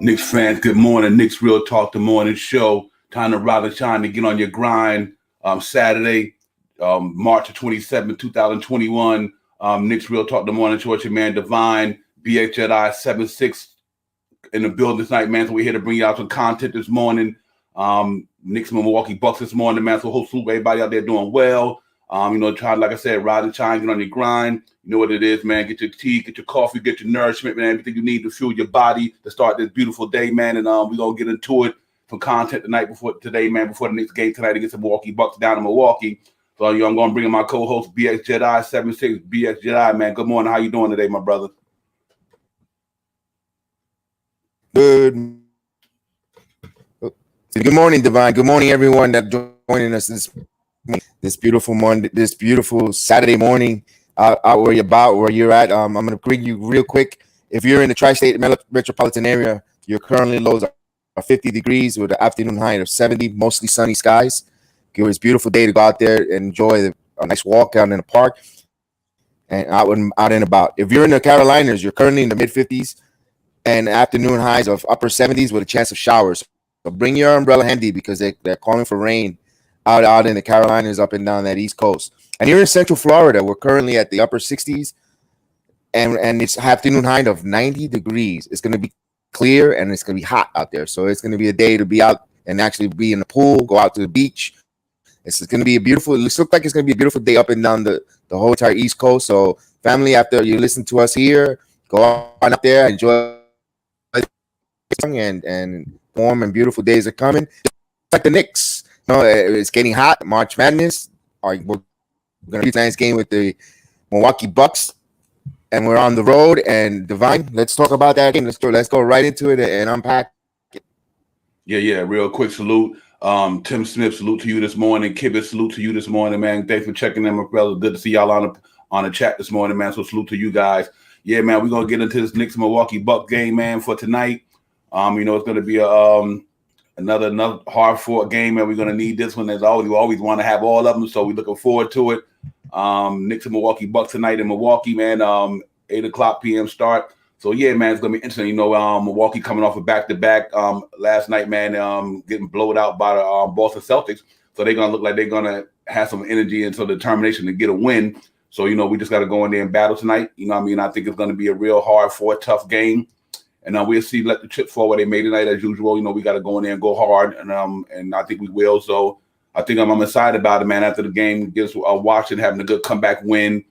Knicks fans, good morning. Knicks Real Talk, the morning show. Time to rise and shine to get on your grind. Saturday, March 27, 2021. Knicks Real Talk, the morning show. It's your man Divine, BHJI 76 in the building tonight, man. So we're here to bring you out some content this morning. Knicks and Milwaukee Bucks this morning, man. So hopefully everybody out there doing well. Try, like I said, rise and shine, get on your grind. You know what it is, man. Get your tea, get your coffee, get your nourishment, man. Everything you need to fuel your body to start this beautiful day, man. And we're going to get into it for content before the next game tonight against the Milwaukee Bucks down in Milwaukee. So I'm going to bring in my co-host, BX Jedi 76. BX Jedi, man. Good morning. How you doing today, my brother? Good morning, Divine. Good morning, everyone that's joining us this beautiful Monday, this beautiful Saturday morning. Out where you're at. I'm going to greet you real quick. If you're in the tri-state metropolitan area, your currently lows are 50 degrees with an afternoon high of 70, mostly sunny skies. It was a beautiful day to go out there and enjoy a nice walk out in the park and out and about. If you're in the Carolinas, you're currently in the mid-50s and afternoon highs of upper 70s with a chance of showers. So bring your umbrella handy because they're calling for rain out in the Carolinas, up and down that East Coast. And here in Central Florida, we're currently at the upper 60s, and it's afternoon high of 90 degrees. It's going to be clear, and it's going to be hot out there. So it's going to be a day to be out and actually be in the pool, go out to the beach. It's going to be it looks like it's going to be a beautiful day up and down the whole entire East Coast. So family, after you listen to us here, go on out there, enjoy, and warm and beautiful days are coming. Just like the Knicks. It's getting hot. March Madness. We're going to be tonight's game with the Milwaukee Bucks, and we're on the road. And Divine, let's talk about that game. Let's go right into it and unpack it. Yeah. Real quick salute. Tim Smith, salute to you this morning. Kibbit, salute to you this morning, man. Thanks for checking in, my brother. Good to see y'all on the chat this morning, man. So salute to you guys. Yeah, man, we're gonna get into this Knicks Milwaukee Bucks game, man, for tonight. It's gonna be another hard-fought game, and we're going to need this one. As always, we always want to have all of them, so we're looking forward to it. Knicks and Milwaukee Bucks tonight in Milwaukee, man, 8 o'clock p.m. start. So, yeah, man, it's going to be interesting. Milwaukee coming off a back-to-back last night, man, getting blown out by the Boston Celtics. So they're going to look like they're going to have some energy and some determination to get a win. So, we just got to go in there and battle tonight. I think it's going to be a real hard-fought, tough game. And we'll see, let the chips fall where they made tonight as usual. We got to go in there and go hard, and I think we will. So I think I'm excited about it, man. After the game against Washington, having a good comeback win,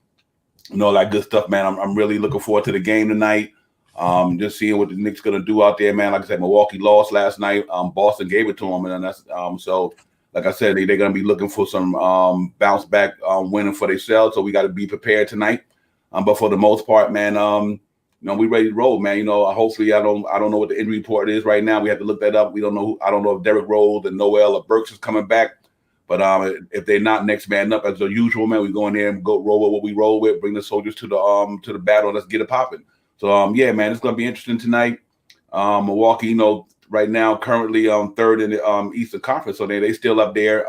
that good stuff, man. I'm really looking forward to the game tonight. Just seeing what the Knicks going to do out there, man. Like I said, Milwaukee lost last night. Boston gave it to them, and that's so. Like I said, they're going to be looking for some bounce back winning for themselves. So we got to be prepared tonight. But for the most part, man. We ready to roll, man. Hopefully, I don't know what the injury report is right now. We have to look that up. We don't know. I don't know if Derrick Rose and Noel or Burks is coming back. But if they're not, next man up as usual, man. We go in there and go roll with what we roll with. Bring the soldiers to the battle. Let's get it popping. So yeah, man, it's gonna be interesting tonight. Milwaukee, right now currently third in the Eastern Conference, so they still up there,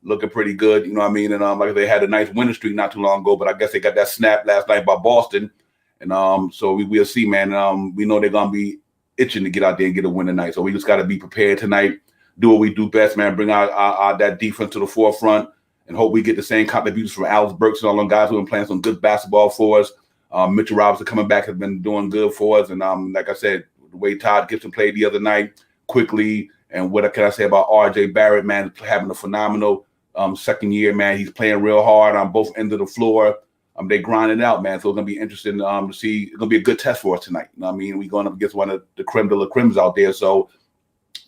looking pretty good. And like they had a nice winning streak not too long ago, but I guess they got that snap last night by Boston. And so we'll see, man. We know they're gonna be itching to get out there and get a win tonight. So we just got to be prepared tonight. Do what we do best, man. Bring our that defense to the forefront, and hope we get the same contributions from Alex Burks and all them guys who have been playing some good basketball for us. Mitchell Robinson coming back has been doing good for us, and like I said, the way Todd Gibson played the other night quickly, and what can I say about R.J. Barrett, man, having a phenomenal second year, man. He's playing real hard on both ends of the floor. They grinding out, man. So it's gonna be interesting to see. It's gonna be a good test for us tonight. We're going up against one of the creme de la cremes out there. So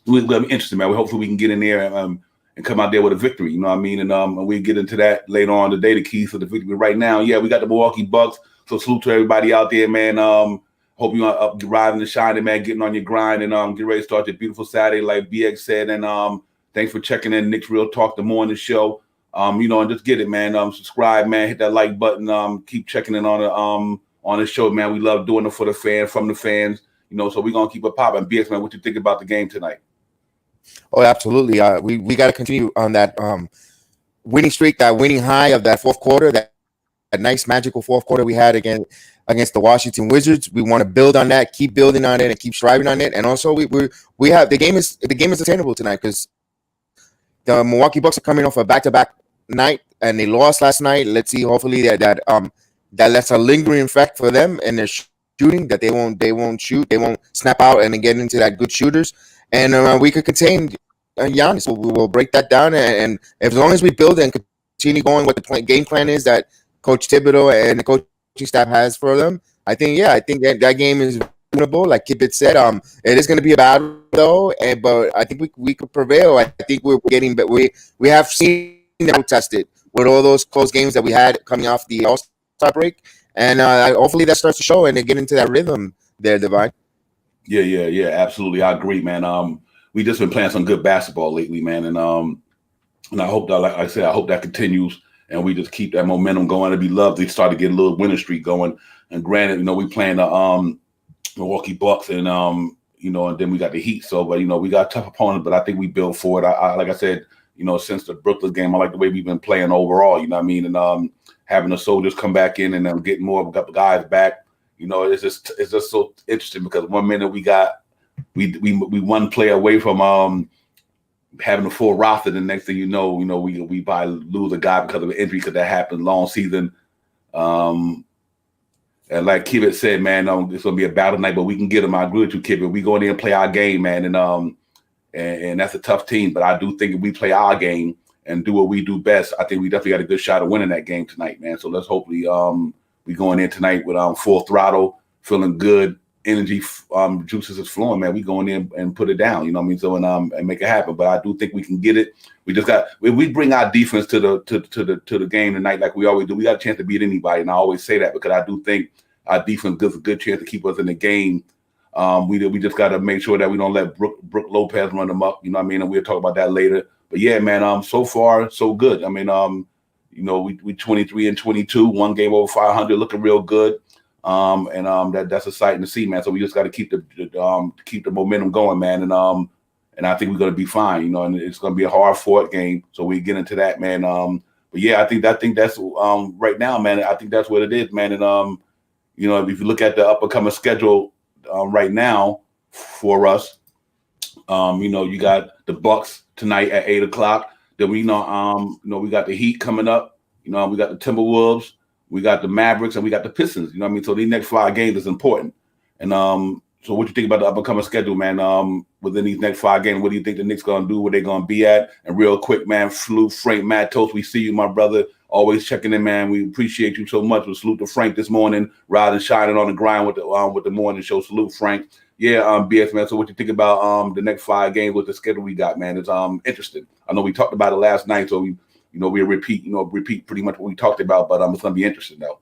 it's gonna be interesting, man. Hopefully we can get in there and come out there with a victory. And we get into that later on today. The keys for the victory. Right now, yeah, we got the Milwaukee Bucks. So salute to everybody out there, man. Hope you are up riding and shining, man. Getting on your grind and get ready to start your beautiful Saturday, like BX said. And thanks for checking in, Knicks Real Talk, the morning show. And just get it, man. Subscribe, man. Hit that like button. Keep checking in on on the show, man. We love doing it for the fans, from the fans, so we're going to keep it popping. BX, man, what you think about the game tonight? Oh, absolutely. We got to continue on that winning streak, that winning high of that fourth quarter, that nice magical fourth quarter we had against the Washington Wizards. We want to build on that, keep building on it, and keep striving on it. And also, we have the game is attainable tonight because the Milwaukee Bucks are coming off a back-to-back night, and they lost last night. Let's see, hopefully that lets a lingering effect for them and their shooting, that they won't shoot, they won't snap out and then get into that good shooters, and we could contain Giannis. So we will break that down, and as long as we build and continue going what the game plan is that Coach Thibodeau and the coaching staff has for them, I think that game is winnable. Like Kibit said, it is going to be a battle though, but I think we could prevail. I think we're getting, but we have seen them tested with all those close games that we had coming off the All-Star break, and hopefully that starts to show and they get into that rhythm there, Divine. Yeah, absolutely. I agree, man. We just been playing some good basketball lately, man, and I hope that, like I said, I hope that continues and we just keep that momentum going. It'd be lovely to start to get a little winning streak going. And granted, we playing the Milwaukee Bucks, and and then we got the Heat. So, but we got a tough opponent, but I think we built for it. I like I said, since the Brooklyn game, I like the way we've been playing overall. You know what I mean? And having the soldiers come back in and then getting more guys back. It's just so interesting because one minute we one player away from having a full roster. The next thing we probably lose a guy because of an injury, because that happened long season. And like Kibit said, man, it's gonna be a battle night, but we can get them. I agree with you, Kibit. We go in there and play our game, man, and that's a tough team. But I do think if we play our game and do what we do best, I think we definitely got a good shot of winning that game tonight, man. So let's hopefully we go in there tonight with full throttle, feeling good, energy, juices is flowing, man. We go in there and put it down, you know what I mean? So and make it happen. But I do think we can get it. We just got we bring our defense to the game tonight like we always do. We got a chance to beat anybody, and I always say that because I do think our defense gives a good chance to keep us in the game. We just got to make sure that we don't let Brooke Lopez run them up, you know what I mean? And we'll talk about that later. But yeah, man, so far so good. I mean, we 23-22, one game over 500, looking real good. That's exciting to see, man. So we just got to keep the momentum going, man. And I think we're going to be fine, and it's going to be a hard fought game. So we get into that, man. But yeah, I think that's right now, man. I think that's what it is, man. And if you look at the upcoming schedule right now for us, you got the Bucks tonight at 8:00. Then we we got the Heat coming up. We got the Timberwolves, we got the Mavericks, and we got the Pistons. You know what I mean? So these next 5 games is important. And so what you think about the upcoming schedule, man? Within these next 5 games, what do you think the Knicks gonna do? Where they gonna be at? And real quick, man, Frank Matos, we see you, my brother. Always checking in, man. We appreciate you so much. We salute to Frank this morning, riding, shining on the grind with the morning show. Salute, Frank. Yeah, BS, man. So what you think about the next 5 games with the schedule we got, man? It's interesting. I know we talked about it last night, so we repeat pretty much what we talked about, but it's gonna be interesting though.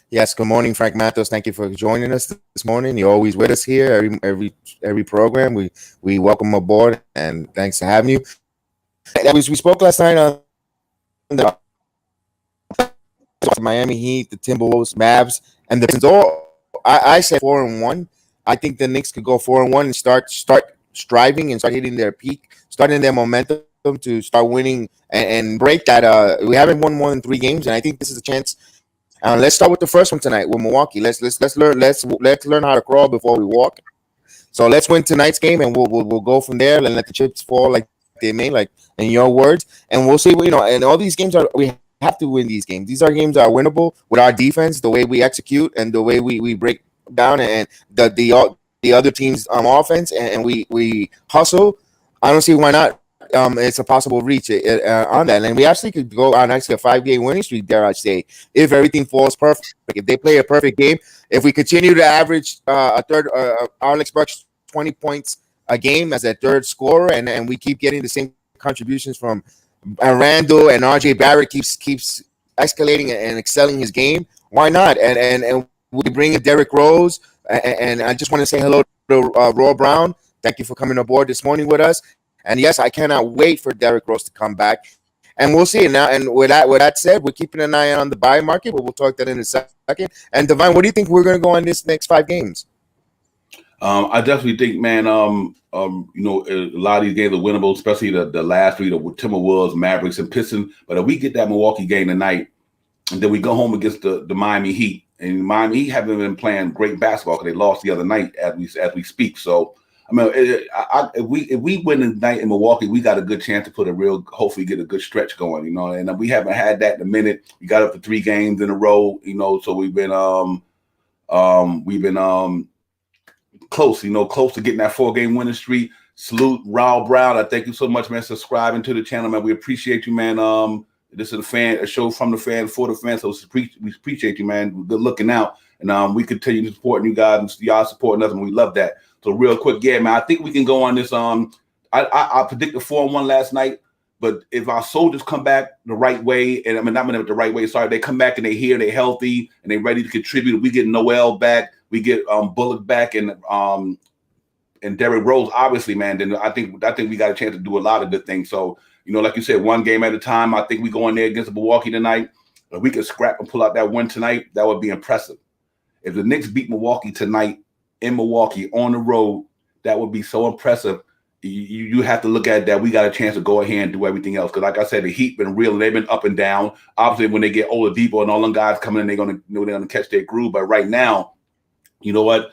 Yes, good morning, Frank Matos. Thank you for joining us this morning. You're always with us here every program. We welcome aboard, and thanks for having you. We spoke last night on the Miami Heat, the Timberwolves, Mavs, and the Pistons. I said 4-1. I think the Knicks could go 4-1 and start striving and start hitting their peak, starting their momentum to start winning and break that. We haven't won more than 3 games, and I think this is a chance. Let's start with the first one tonight with Milwaukee. Let's learn how to crawl before we walk. So let's win tonight's game, and we'll go from there and let the chips fall like they may, like in your words, and we'll see. And all these games we have to win these games. These are games that are winnable with our defense, the way we execute, and the way we break down, and the other team's offense, and we hustle. I don't see why not. It's a possible reach on that, and we actually could go on actually a 5-game winning streak, dare I say, if everything falls perfect. If they play a perfect game, if we continue to average a third, Alex Burks 20 points a game as a third scorer, and we keep getting the same contributions from Randall, and RJ Barrett keeps escalating and excelling his game, why not? And we bring in Derrick Rose, and I just want to say hello to Roy Brown. Thank you for coming aboard this morning with us. And yes, I cannot wait for Derrick Rose to come back and we'll see. Now, and with that said, we're keeping an eye on the buy market, but we'll talk that in a second. And Divine, what do you think we're going to go on this next 5 games? I definitely think, man, you know, a lot of these games are winnable, especially the last 3, the Timberwolves, Mavericks, and Pistons. But if we get that Milwaukee game tonight, and then we go home against the Miami Heat, and Miami Heat haven't been playing great basketball because they lost the other night as we speak. So, I mean, if we win tonight in Milwaukee, we got a good chance to hopefully get a good stretch going, you know. And we haven't had that in a minute. We got up to 3 games in a row, you know. So we've been close, you know, close to getting that 4-game winning streak. Salute Raul Brown. I thank you so much, man, subscribing to the channel, man. We appreciate you, man. This is a show from the fan for the fans. So we appreciate you, man. Good looking out. And we continue to support you guys, and y'all supporting us, and we love that. So real quick, yeah, man, I think we can go on this. I predicted 4-1 last night, but if our soldiers come back the right way, and I mean, not the right way, sorry, they come back and they're healthy and they're ready to contribute. We get Noel back, we get Bullock back, and Derrick Rose, obviously, man. Then I think we got a chance to do a lot of good things. So, you know, like you said, 1 game at a time. I think we go in there against Milwaukee tonight. If we could scrap and pull out that win tonight, that would be impressive. If the Knicks beat Milwaukee tonight in Milwaukee on the road, that would be so impressive. You have to look at that. We got a chance to go ahead and do everything else. Because like I said, the Heat been real. They've been up and down. Obviously, when they get Oladipo and all them guys coming in, they're gonna catch their groove. But right now, you know what?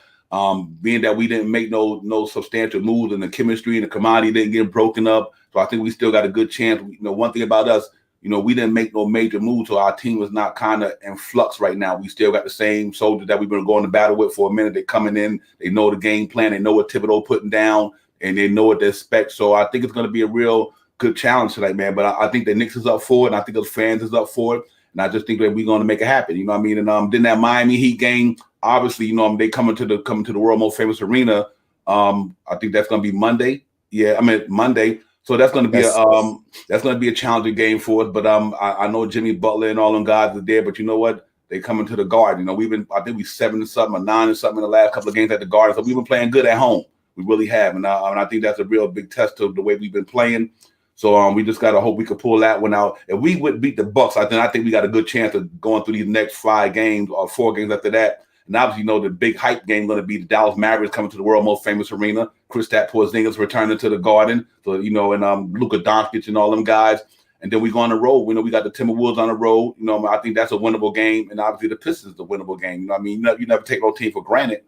Being that we didn't make no substantial moves and the chemistry and the commodity didn't get broken up. So I think we still got a good chance. You know, one thing about us, you know, we didn't make no major moves, so our team is not kind of in flux right now. We still got the same soldiers that we've been going to battle with for a minute. They're coming in. They know the game plan. They know what Thibodeau putting down, and they know what to expect. So I think it's going to be a real good challenge tonight, man. But I think the Knicks is up for it, and I think the fans is up for it. And I just think that we're going to make it happen. You know what I mean? And then that Miami Heat game, obviously, you know, they coming to the world most famous arena. I think that's going to be Monday. Yeah, I mean Monday. So that's going to be a challenging game for us. But I know Jimmy Butler and all them guys are there. But you know what? They coming to the Garden. You know, I think we 7-something or 9-something in the last couple of games at the Garden. So we've been playing good at home. We really have, and I think that's a real big test of the way we've been playing. So we just gotta hope we could pull that one out. If we would beat the Bucks, I think we got a good chance of going through these next 5 games or 4 games after that. And obviously, you know, the big hype game going to be the Dallas Mavericks coming to the world most famous arena. Kristaps Porzingis returning to the Garden. So, you know, and Luka Doncic and all them guys. And then we go on the road. We know we got the Timberwolves on the road. You know, I think that's a winnable game. And obviously the Pistons is a winnable game. You know what I mean? You never take no team for granted.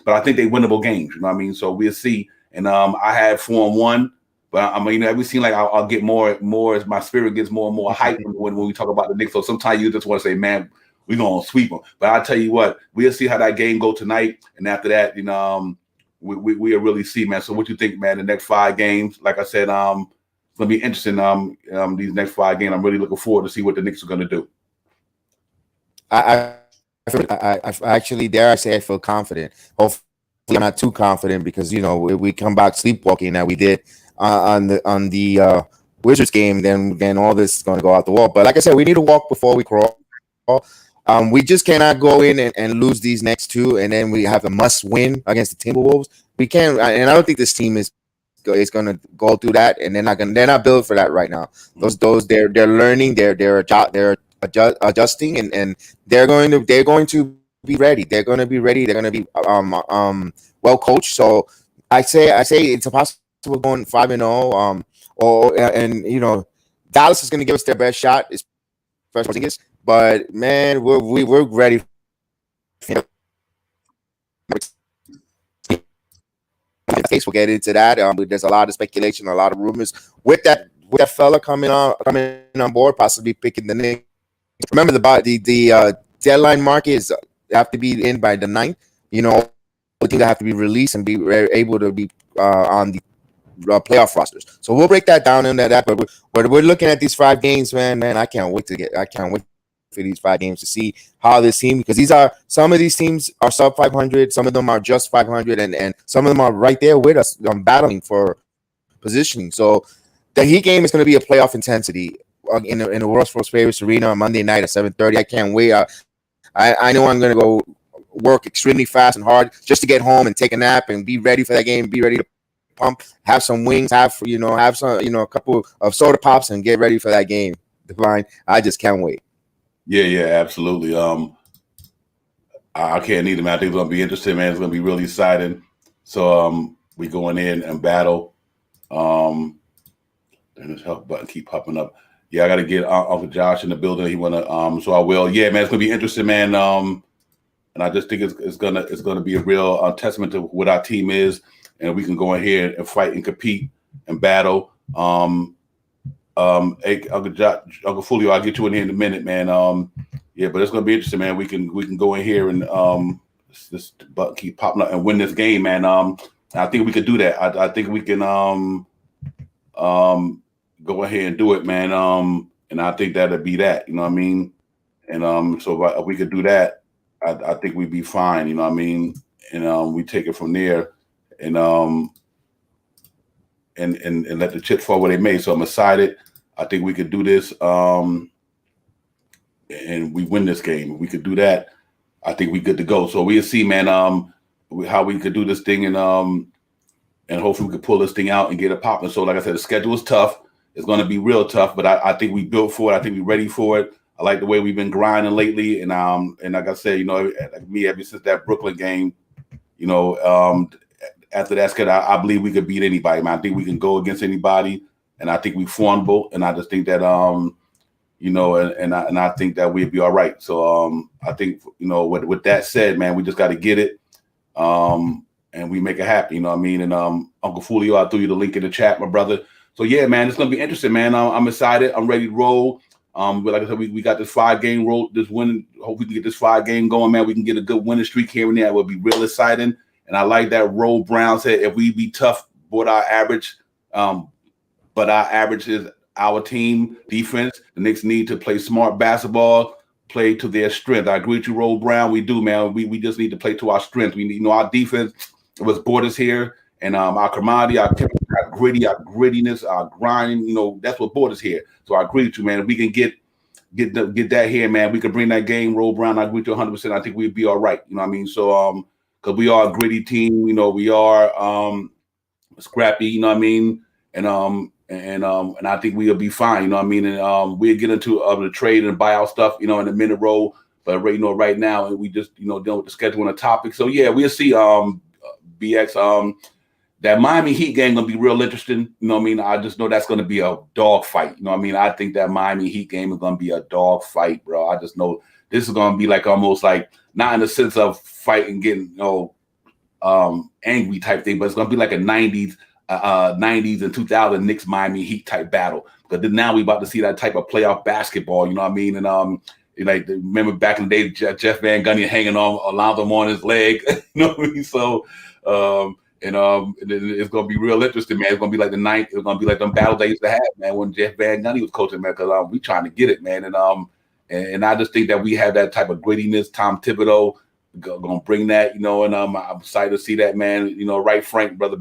But I think they winnable games. You know what I mean? So we'll see. And I had 4-1. But I mean, every seem like I'll get more as my spirit gets more and more hype when we talk about the Knicks. So sometimes you just want to say, man, we're going to sweep them. But I'll tell you what, we'll see how that game go tonight. And after that, you know, we'll really see, man. So what you think, man, the next 5 games? Like I said, it's going to be interesting, these next 5 games. I'm really looking forward to see what the Knicks are going to do. I actually, dare I say, I feel confident. Hopefully I'm not too confident because, you know, we come back sleepwalking that we did on the Wizards game, then all this is going to go out the wall. But like I said, we need to walk before we crawl. We just cannot go in and lose these next 2, and then we have a must win against the Timberwolves. We can't, and I don't think this team is going to go through that, and they're not built for that right now. They're learning, they're adjusting, and they're going to be ready. They're going to be ready. They're going to be well coached. So I say it's possible going 5-0. And you know, Dallas is going to give us their best shot. But man, we're ready. We'll get into that. There's a lot of speculation, a lot of rumors with that fella coming on board, possibly picking the Knicks. Remember the deadline market is have to be in by the 9th. You know, the teams that have to be released and be able to be on the playoff rosters. So we'll break that down into that. But we're looking at these 5 games, man. I can't wait for these 5 games to see how this team, because some of these teams are sub 500, some of them are just 500, and some of them are right there with us battling for positioning. So the Heat game is going to be a playoff intensity in the world's most famous arena on Monday night at 7:30. I can't wait. I know I'm going to go work extremely fast and hard just to get home and take a nap and be ready for that game, be ready to pump, have some wings, have some, a couple of soda pops and get ready for that game. Divine. I just can't wait. Yeah, absolutely. I can't either, man. I think it's gonna be interesting, man. It's gonna be really exciting. So we going in and battle. And this help button keep popping up. Yeah, I gotta get Uncle Josh in the building. He wanna so I will. Yeah, man, it's gonna be interesting, man. And I just think it's gonna be a real testament to what our team is, and we can go in here and fight and compete and battle. Hey, Uncle Fulio, I'll get you in here in a minute, man. Yeah, but it's gonna be interesting, man. We can go in here and this button keep popping up and win this game, man. I think we could do that. I think we can go ahead and do it, man. And I think that'll be that, you know what I mean? And so if we could do that, I think we'd be fine, you know what I mean? And we take it from there and let the chips fall where they may. So I'm excited. I think we could do this, and we win this game. If we could do that, I think we good to go. So we'll see, man, how we could do this thing, and hopefully we could pull this thing out and get it popping. So like I said, the schedule is tough. It's going to be real tough, but I think we built for it. I think we're ready for it. I like the way we've been grinding lately, and like I said, you know, like me ever since that Brooklyn game, you know, after that schedule, I believe we could beat anybody, man. I think we can go against anybody, and I think we formidable, and I just think that you know, and I think that we'd be all right. So I think, you know, with that said, man, we just got to get it, and we make it happen. You know what I mean? And Uncle Fulio, I threw you the link in the chat, my brother. So yeah, man, it's gonna be interesting, man. I'm excited. I'm ready to roll. But like I said, we got this 5-game roll, this win. Hope we can get this 5-game going, man. We can get a good winning streak here and there. It will be real exciting. And I like that Roll Brown said, if we be tough, but our average is our team defense. The Knicks need to play smart basketball, play to their strength. I agree with you, Roll Brown. We do, man. We just need to play to our strength. We need, you know, our defense was Borders here, and our commodity, our gritty, our grittiness, our grinding. You know, that's what Borders here. So I agree with you, man. If we can get that here, man, we can bring that game. Roll Brown, I agree with you 100%. I think we'd be all right. You know what I mean? So because we are a gritty team, you know, we are scrappy. You know what I mean? And I think we'll be fine. You know what I mean? And we'll get into the trade and buyout stuff, you know, in a minute roll. But you know, right now, we just, you know, dealing with the schedule and the topic. So yeah, we'll see. BX, that Miami Heat game gonna be real interesting. You know what I mean? I just know that's gonna be a dog fight. You know what I mean? I think that Miami Heat game is gonna be a dog fight, bro. I just know this is gonna be like almost like, not in the sense of fighting, getting, you know, angry type thing, but it's gonna be like a 90s and 2000 Knicks Miami Heat type battle. Because then now we about to see that type of playoff basketball. You know what I mean? And like, remember back in the day, Jeff Van Gundy hanging on Alonzo on his leg. You know what I mean? So it's gonna be real interesting, man. It's gonna be like it's gonna be like them battles they used to have, man, when Jeff Van Gundy was coaching, man. Because we trying to get it, man. And I just think that we have that type of grittiness. Tom Thibodeau gonna bring that, you know. And I'm excited to see that, man. You know, right, Frank, brother.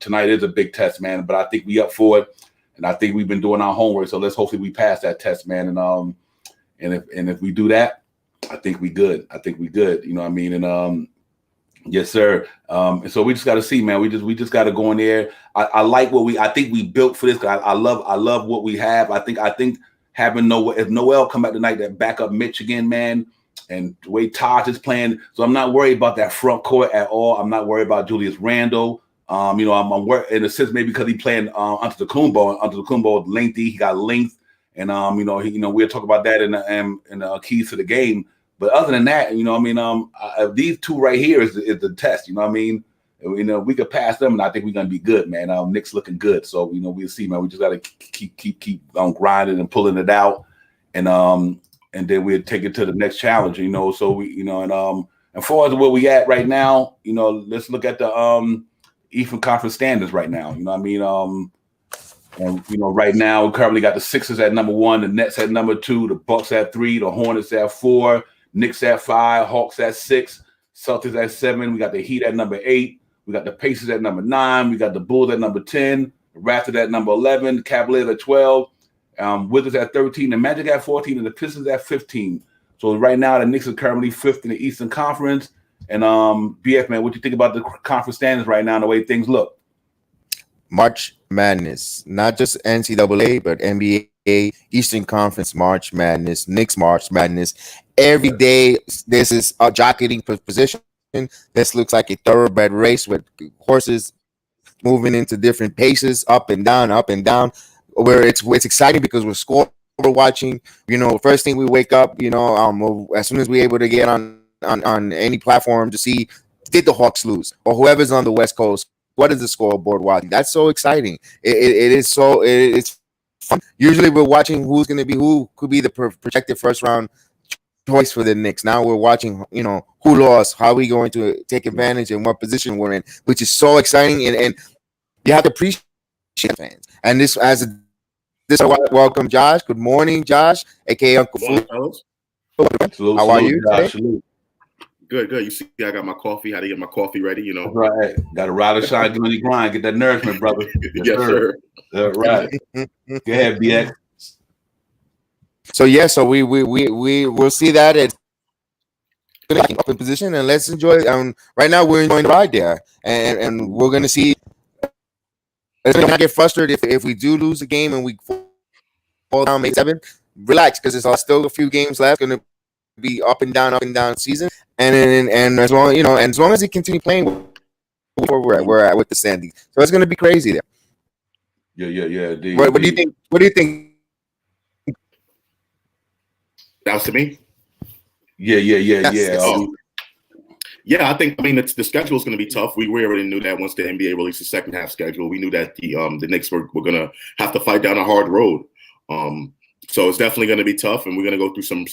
Tonight is a big test, man. But I think we up for it, and I think we've been doing our homework. So let's hopefully we pass that test, man. And if we do that, I think we good. You know what I mean? And yes, sir. And so we just got to see, man. We just got to go in there. I like I think we built for this. I love what we have. I think having Noel, if Noel come back tonight, that backup Mitch again, man, and the way Taj is playing. So I'm not worried about that front court at all. I'm not worried about Julius Randle. You know, I'm worried in a sense maybe because he playing Antetokounmpo. Antetokounmpo is lengthy. He got length, and you know, we'll talk about that in the keys to the game. But other than that, you know, I mean, these two right here is the test. You know what I mean? You know, we could pass them, and I think we're gonna be good, man. Knicks looking good, so you know, we'll see, man. We just gotta keep grinding and pulling it out, and then we'll take it to the next challenge. You know, so we, you know, and as far as where we at right now, you know, let's look at the Eastern Conference standings right now. You know what I mean? And you know, right now we currently got the Sixers at number 1, the Nets at number 2, the Bucks at 3, the Hornets at 4, Knicks at 5, Hawks at 6, Celtics at 7. We got the Heat at number 8. We got the Pacers at number 9. We got the Bulls at number 10, the Raptors at number 11, the Cavaliers at 12, Wizards at 13, the Magic at 14, and the Pistons at 15. So right now the Knicks are currently 5th in the Eastern Conference. And BF, man, what you think about the conference standings right now and the way things look? March Madness, not just NCAA, but NBA Eastern Conference March Madness, Knicks March Madness. Every day, this is a jockeying for position. This looks like a thoroughbred race with horses moving into different paces, up and down, where it's exciting because we're score watching. First thing we wake up, as soon as we're able to get on any platform to see, did the Hawks lose, or whoever's on the West Coast, what is the scoreboard watching? That's so exciting. It's fun. Usually we're watching who could be the projected first round choice for the Knicks. Now we're watching, who lost, how are we going to take advantage, and what position we're in, which is so exciting. And you have to appreciate fans. And welcome, Josh. Good morning, Josh, aka Uncle Fu. How are you today? Good. You see, I got my coffee. How to get my coffee ready? That's right. Got to ride a shot, get on the grind, get that nourishment, brother. Yes, sir. That's right. Go ahead, BX. So we'll see that at up in position, and let's enjoy. Right now we're enjoying the ride there, and we're gonna see. Let's not get frustrated if we do lose a game and we fall down May 7th. Relax, because there's still a few games left. Going to be up and down season, and as long as he continue playing where we're at with the Sandy, so it's going to be crazy there. Yeah. What do you think? What do you think? That was to me. Yeah. Yeah, I think. The schedule is going to be tough. We already knew that once the NBA released the second half schedule. We knew that the Knicks were going to have to fight down a hard road. So it's definitely going to be tough, and we're going to go through some.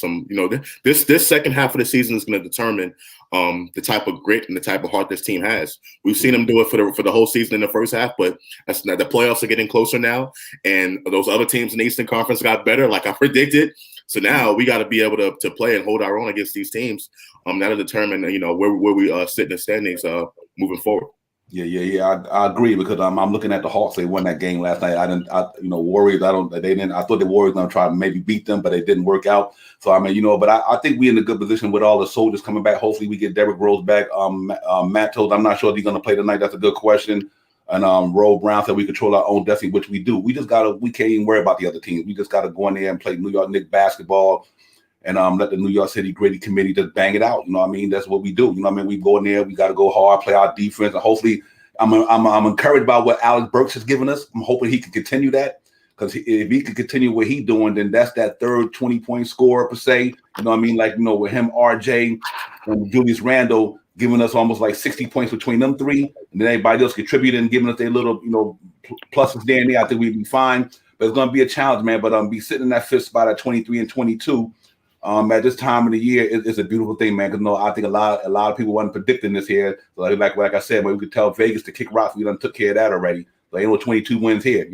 This second half of the season is going to determine the type of grit and the type of heart this team has. We've seen them do it for the whole season in the first half, but the playoffs are getting closer now, and those other teams in the Eastern Conference got better, like I predicted. So now we got to be able to play and hold our own against these teams. That'll determine where we sit in the standings moving forward. Yeah. I agree, because I'm looking at the Hawks. They won that game last night. Warriors. I thought the Warriors gonna try to maybe beat them, but it didn't work out. So but I think we're in a good position with all the soldiers coming back. Hopefully we get Derrick Rose back. Matt told, I'm not sure if he's gonna play tonight. That's a good question. And Roe Brown said we control our own destiny, which we do. We can't even worry about the other teams. We just gotta go in there and play New York Knicks basketball. And let the New York City Gritty Committee just bang it out. That's what we do. We go in there, we got to go hard, play our defense, and hopefully, I'm encouraged by what Alex Burks has given us. I'm hoping he can continue that, because if he can continue what he's doing, then that's that third 20-point scorer per se. With him, RJ, and Julius Randle giving us almost like 60 points between them three, and then everybody else contributing and giving us their little pluses there and there. I think we'd be fine, but it's going to be a challenge, man. But be sitting in that fifth spot at 23 and 22. At this time of the year, it's a beautiful thing, man. Because I think a lot of people wasn't predicting this here. So like I said, but we could tell Vegas to kick rocks. We done took care of that already. So ain't no 22 wins here.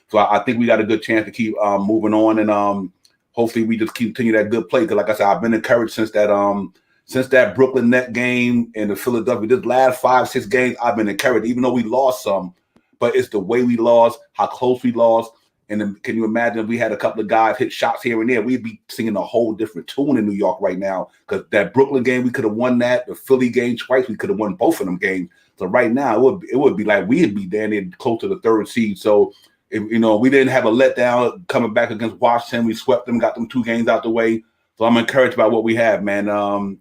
So I think we got a good chance to keep moving on, and hopefully we just continue that good play. Because like I said, I've been encouraged since that Brooklyn Net game and the Philadelphia. This last 5-6 games, I've been encouraged, even though we lost some. But it's the way we lost, how close we lost. And then, can you imagine if we had a couple of guys hit shots here and there? We'd be singing a whole different tune in New York right now. Because that Brooklyn game, we could have won that. The Philly game twice, we could have won both of them games. So right now, it would be like we'd be down there close to the third seed. So, if, we didn't have a letdown coming back against Washington. We swept them, got them 2 games out the way. So I'm encouraged by what we have, man. And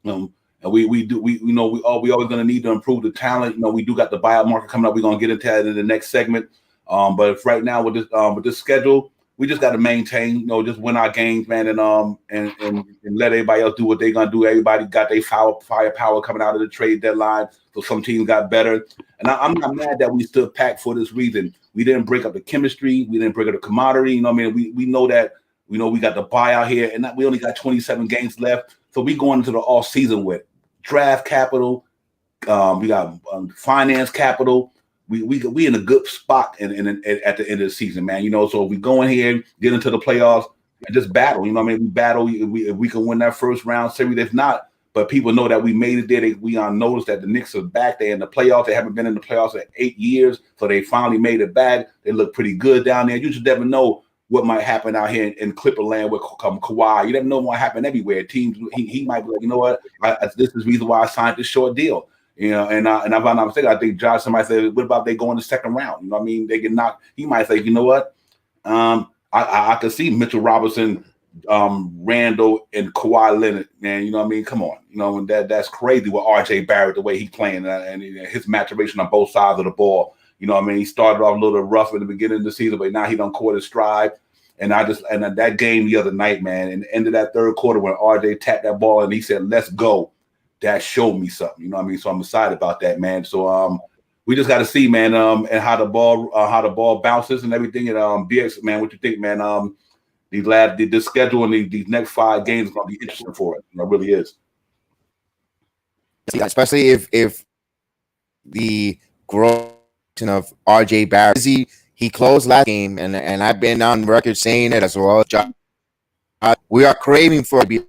we always going to need to improve the talent. We do got the buyout market coming up. We're going to get into that in the next segment. But right now with this schedule, we just got to maintain, just win our games, man, and let everybody else do what they're gonna do. Everybody got their firepower coming out of the trade deadline, so some teams got better. And I'm not mad that we still packed for this reason. We didn't break up the chemistry, we didn't break up the camaraderie. We know that we got the buyout here, and we only got 27 games left, so we going into the off season with draft capital, we got finance capital. We in a good spot at the end of the season, man. So if we go in here, get into the playoffs, and just battle. We battle. If we can win that first round series, if not, but people know that we made it there. We noticed that the Knicks are back. They're in the playoffs. They haven't been in the playoffs in 8 years, so they finally made it back. They look pretty good down there. You just never know what might happen out here in Clipperland with Kawhi. You never know what happened everywhere. Teams, he might be like, what? This is the reason why I signed this short deal. And if I'm not mistaken, I think somebody said, what about they go in the second round? They get knocked. He might say, what? I could see Mitchell Robinson, Randall, and Kawhi Leonard. Man, you know what I mean? Come on, you know, and that's crazy with R.J. Barrett the way he's playing and his maturation on both sides of the ball. You know what I mean? He started off a little rough in the beginning of the season, but now he done caught his stride. And that game the other night, man, in the end of that third quarter when RJ tapped that ball and he said, "Let's go," that showed me something. You know what I mean? So I'm excited about that, man. So we just got to see, man, and how the ball bounces and everything. And BX, man, what you think, man? This schedule and these next 5 games is gonna be interesting for it. It really is. Especially if the growth of RJ Barrett, he closed last game, and I've been on record saying it as well. We are craving for a be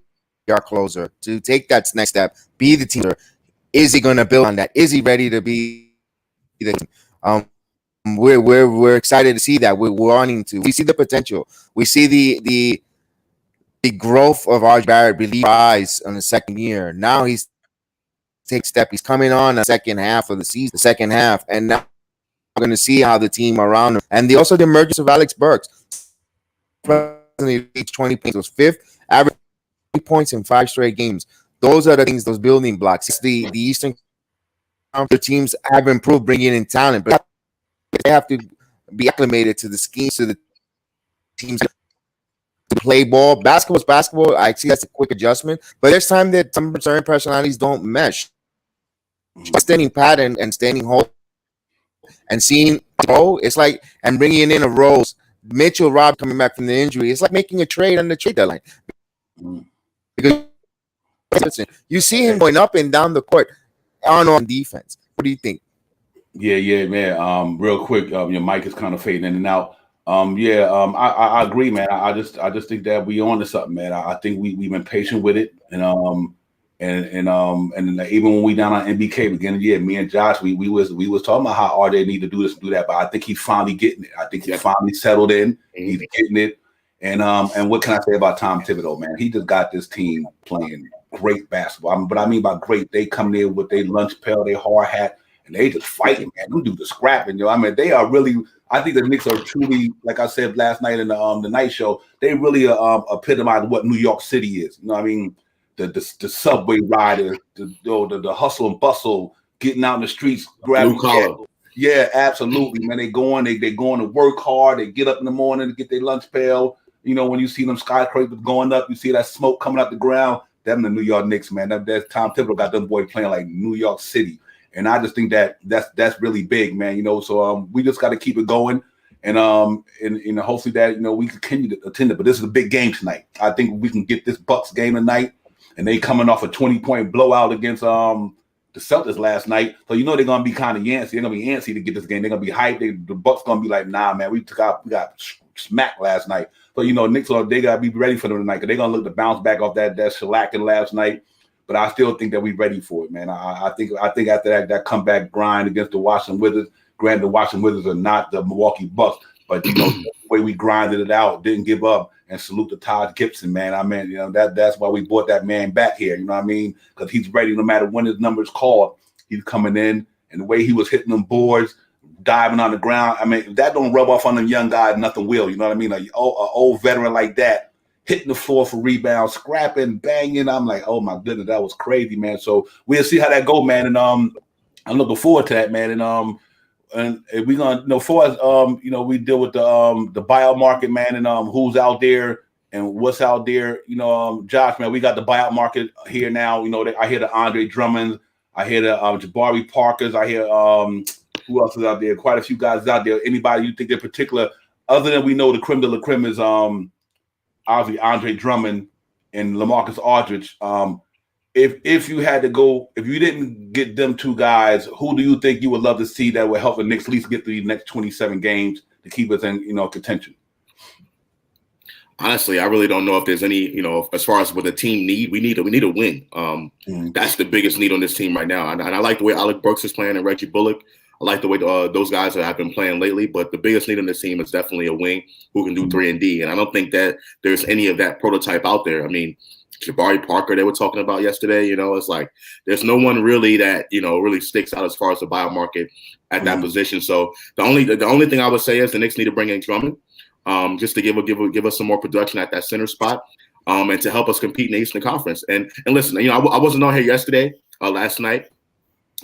our closer to take that next step, be the team. Is he going to build on that? Is he ready to be the team? We're excited to see that. We're wanting to. We see the potential. We see the growth of RJ Barrett really rise on the second year. Now he's take step. He's coming on the second half of the season, and now we're going to see how the team around him, and also the emergence of Alex Burks. Presently reached 20 points, was 5th, average 20 points in 5 straight games. Those are the things, those building blocks. The Eastern Conference teams have improved bringing in talent, but they have to be acclimated to the schemes, to the teams to play ball. Basketball is basketball. I see that's a quick adjustment, but there's time that some certain personalities don't mesh. Standing pat and standing hold and seeing it's like, and bringing in a Rose, Mitchell Rob coming back from the injury. It's like making a trade on the trade deadline. Because you see him going up and down the court on defense. What do you think? Yeah, man. Real quick, your mic is kind of fading in and out. I agree, man. I just think that we on to something, man. I think we've been patient with it, and even when we down on NBK beginning of the year, me and Josh, we was talking about how RJ need to do this and do that, but I think he's finally getting it. I think he's finally settled in. He's getting it, and what can I say about Tom Thibodeau, man? He just got this team playing great basketball. But I mean by great, they come there with their lunch pail, their hard hat, and they just fighting, man. Them do the scrapping, I mean, they are really. I think the Knicks are truly, like I said last night in the night show, they really epitomize what New York City is. You know what I mean? The subway riders, the hustle and bustle, getting out in the streets, grabbing collar. Yeah, absolutely, man. They going to work hard. They get up in the morning to get their lunch pail. You know, when you see them skyscrapers going up, you see that smoke coming up the ground. Them the New York Knicks, man. That's Tom Thibodeau got them boys playing like New York City. And I just think that's really big, man. You know, so we just got to keep it going, and hopefully that we continue to attend it. But this is a big game tonight. I think we can get this Bucks game tonight, and they coming off a 20-point blowout against the Celtics last night. So they're gonna be kind of antsy. They're gonna be antsy to get this game. They're gonna be hyped. The Bucks gonna be like, nah, man, we got smacked last night. So Knicks they gotta be ready for them tonight because they're gonna look to bounce back off that shellacking last night. But I still think that we're ready for it, man. I think after that comeback grind against the Washington Wizards, granted the Washington Wizards are not the Milwaukee Bucks, but the way we grinded it out, didn't give up, and salute to Todd Gibson, man. I mean, that's why we brought that man back here. You know what I mean? Because he's ready no matter when his number is called. He's coming in, and the way he was hitting them boards, diving on the ground. I mean, if that don't rub off on them young guys, nothing will. You know what I mean? Like an old veteran like that, hitting the floor for rebounds, scrapping, banging. I'm like, oh my goodness, that was crazy, man. So we'll see how that go, man. And I'm looking forward to that, man. And we're gonna, for us, we deal with the buyout market, man, and who's out there and what's out there. Josh, man, we got the buyout market here now. I hear the Andre Drummonds, I hear the Jabari Parkers, I hear who else is out there? Quite a few guys out there. Anybody you think in particular, other than we know the creme de la creme is obviously Andre Drummond and LaMarcus Aldridge. If you had to go, if you didn't get them two guys, who do you think you would love to see that would help the Knicks at least get through the next 27 games to keep us in contention? Honestly, I really don't know if there's any, as far as what the team we need a win. That's the biggest need on this team right now. And I like the way Alec Burks is playing and Reggie Bullock. I like the way those guys have been playing lately, but the biggest need on this team is definitely a wing who can do 3-and-D. And I don't think that there's any of that prototype out there. I mean, Jabari Parker, they were talking about yesterday, it's like there's no one really that, really sticks out as far as the buyout market at that position. So the only thing I would say is the Knicks need to bring in Drummond. just to give us some more production at that center spot, and to help us compete in the Eastern Conference. And listen, I wasn't on here last night,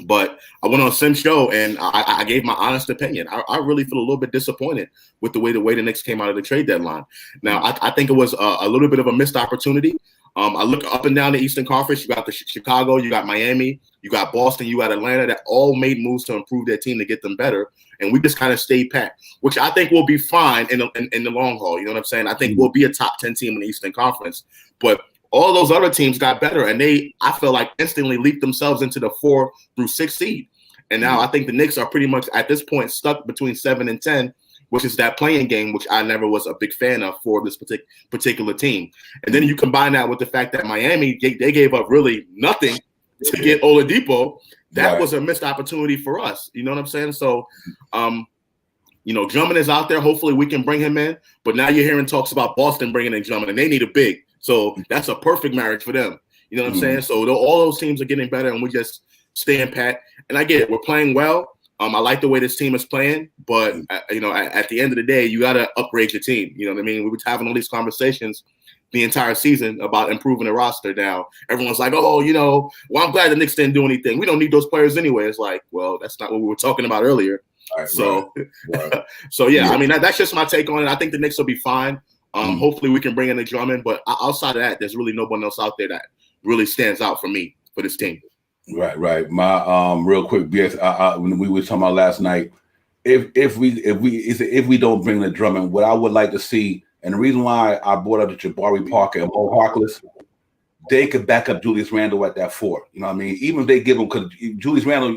but I went on Sim's show and I gave my honest opinion. I really feel a little bit disappointed with the way the Knicks came out of the trade deadline. Now, I think it was a little bit of a missed opportunity. I look up and down the Eastern Conference. You got the Chicago, you got Miami, you got Boston, you got Atlanta that all made moves to improve their team to get them better. And we just kind of stayed pat, which I think will be fine in the long haul. You know what I'm saying? I think we'll be a top 10 team in the Eastern Conference. But all those other teams got better, and I feel like instantly leaped themselves into the 4 through 6 seed. And now I think the Knicks are pretty much at this point stuck between 7 and 10, which is that playing game, which I never was a big fan of for this particular team. And then you combine that with the fact that Miami, they gave up really nothing to get Oladipo. That was a missed opportunity for us. You know what I'm saying? So, Drummond is out there. Hopefully we can bring him in. But now you're hearing talks about Boston bringing in Drummond, and they need a big. So that's a perfect marriage for them. You know what I'm saying? So all those teams are getting better, and we just staying pat. And I get it. We're playing well. I like the way this team is playing, but at the end of the day, you got to upgrade your team. You know what I mean? We were having all these conversations the entire season about improving the roster. Now everyone's like, "Oh, well, I'm glad the Knicks didn't do anything. We don't need those players anyway." It's like, well, that's not what we were talking about earlier. Right, so, I mean, that's just my take on it. I think the Knicks will be fine. Hopefully, we can bring in the Drummond, but outside of that, there's really no one else out there that really stands out for me for this team. Right. My real quick, when we were talking about last night, if we don't bring the Drummond, what I would like to see, and the reason why I brought up the Jabari Parker and Mo Harkless, they could back up Julius Randle at that 4. You know what I mean? Even if they give him, because Julius Randle,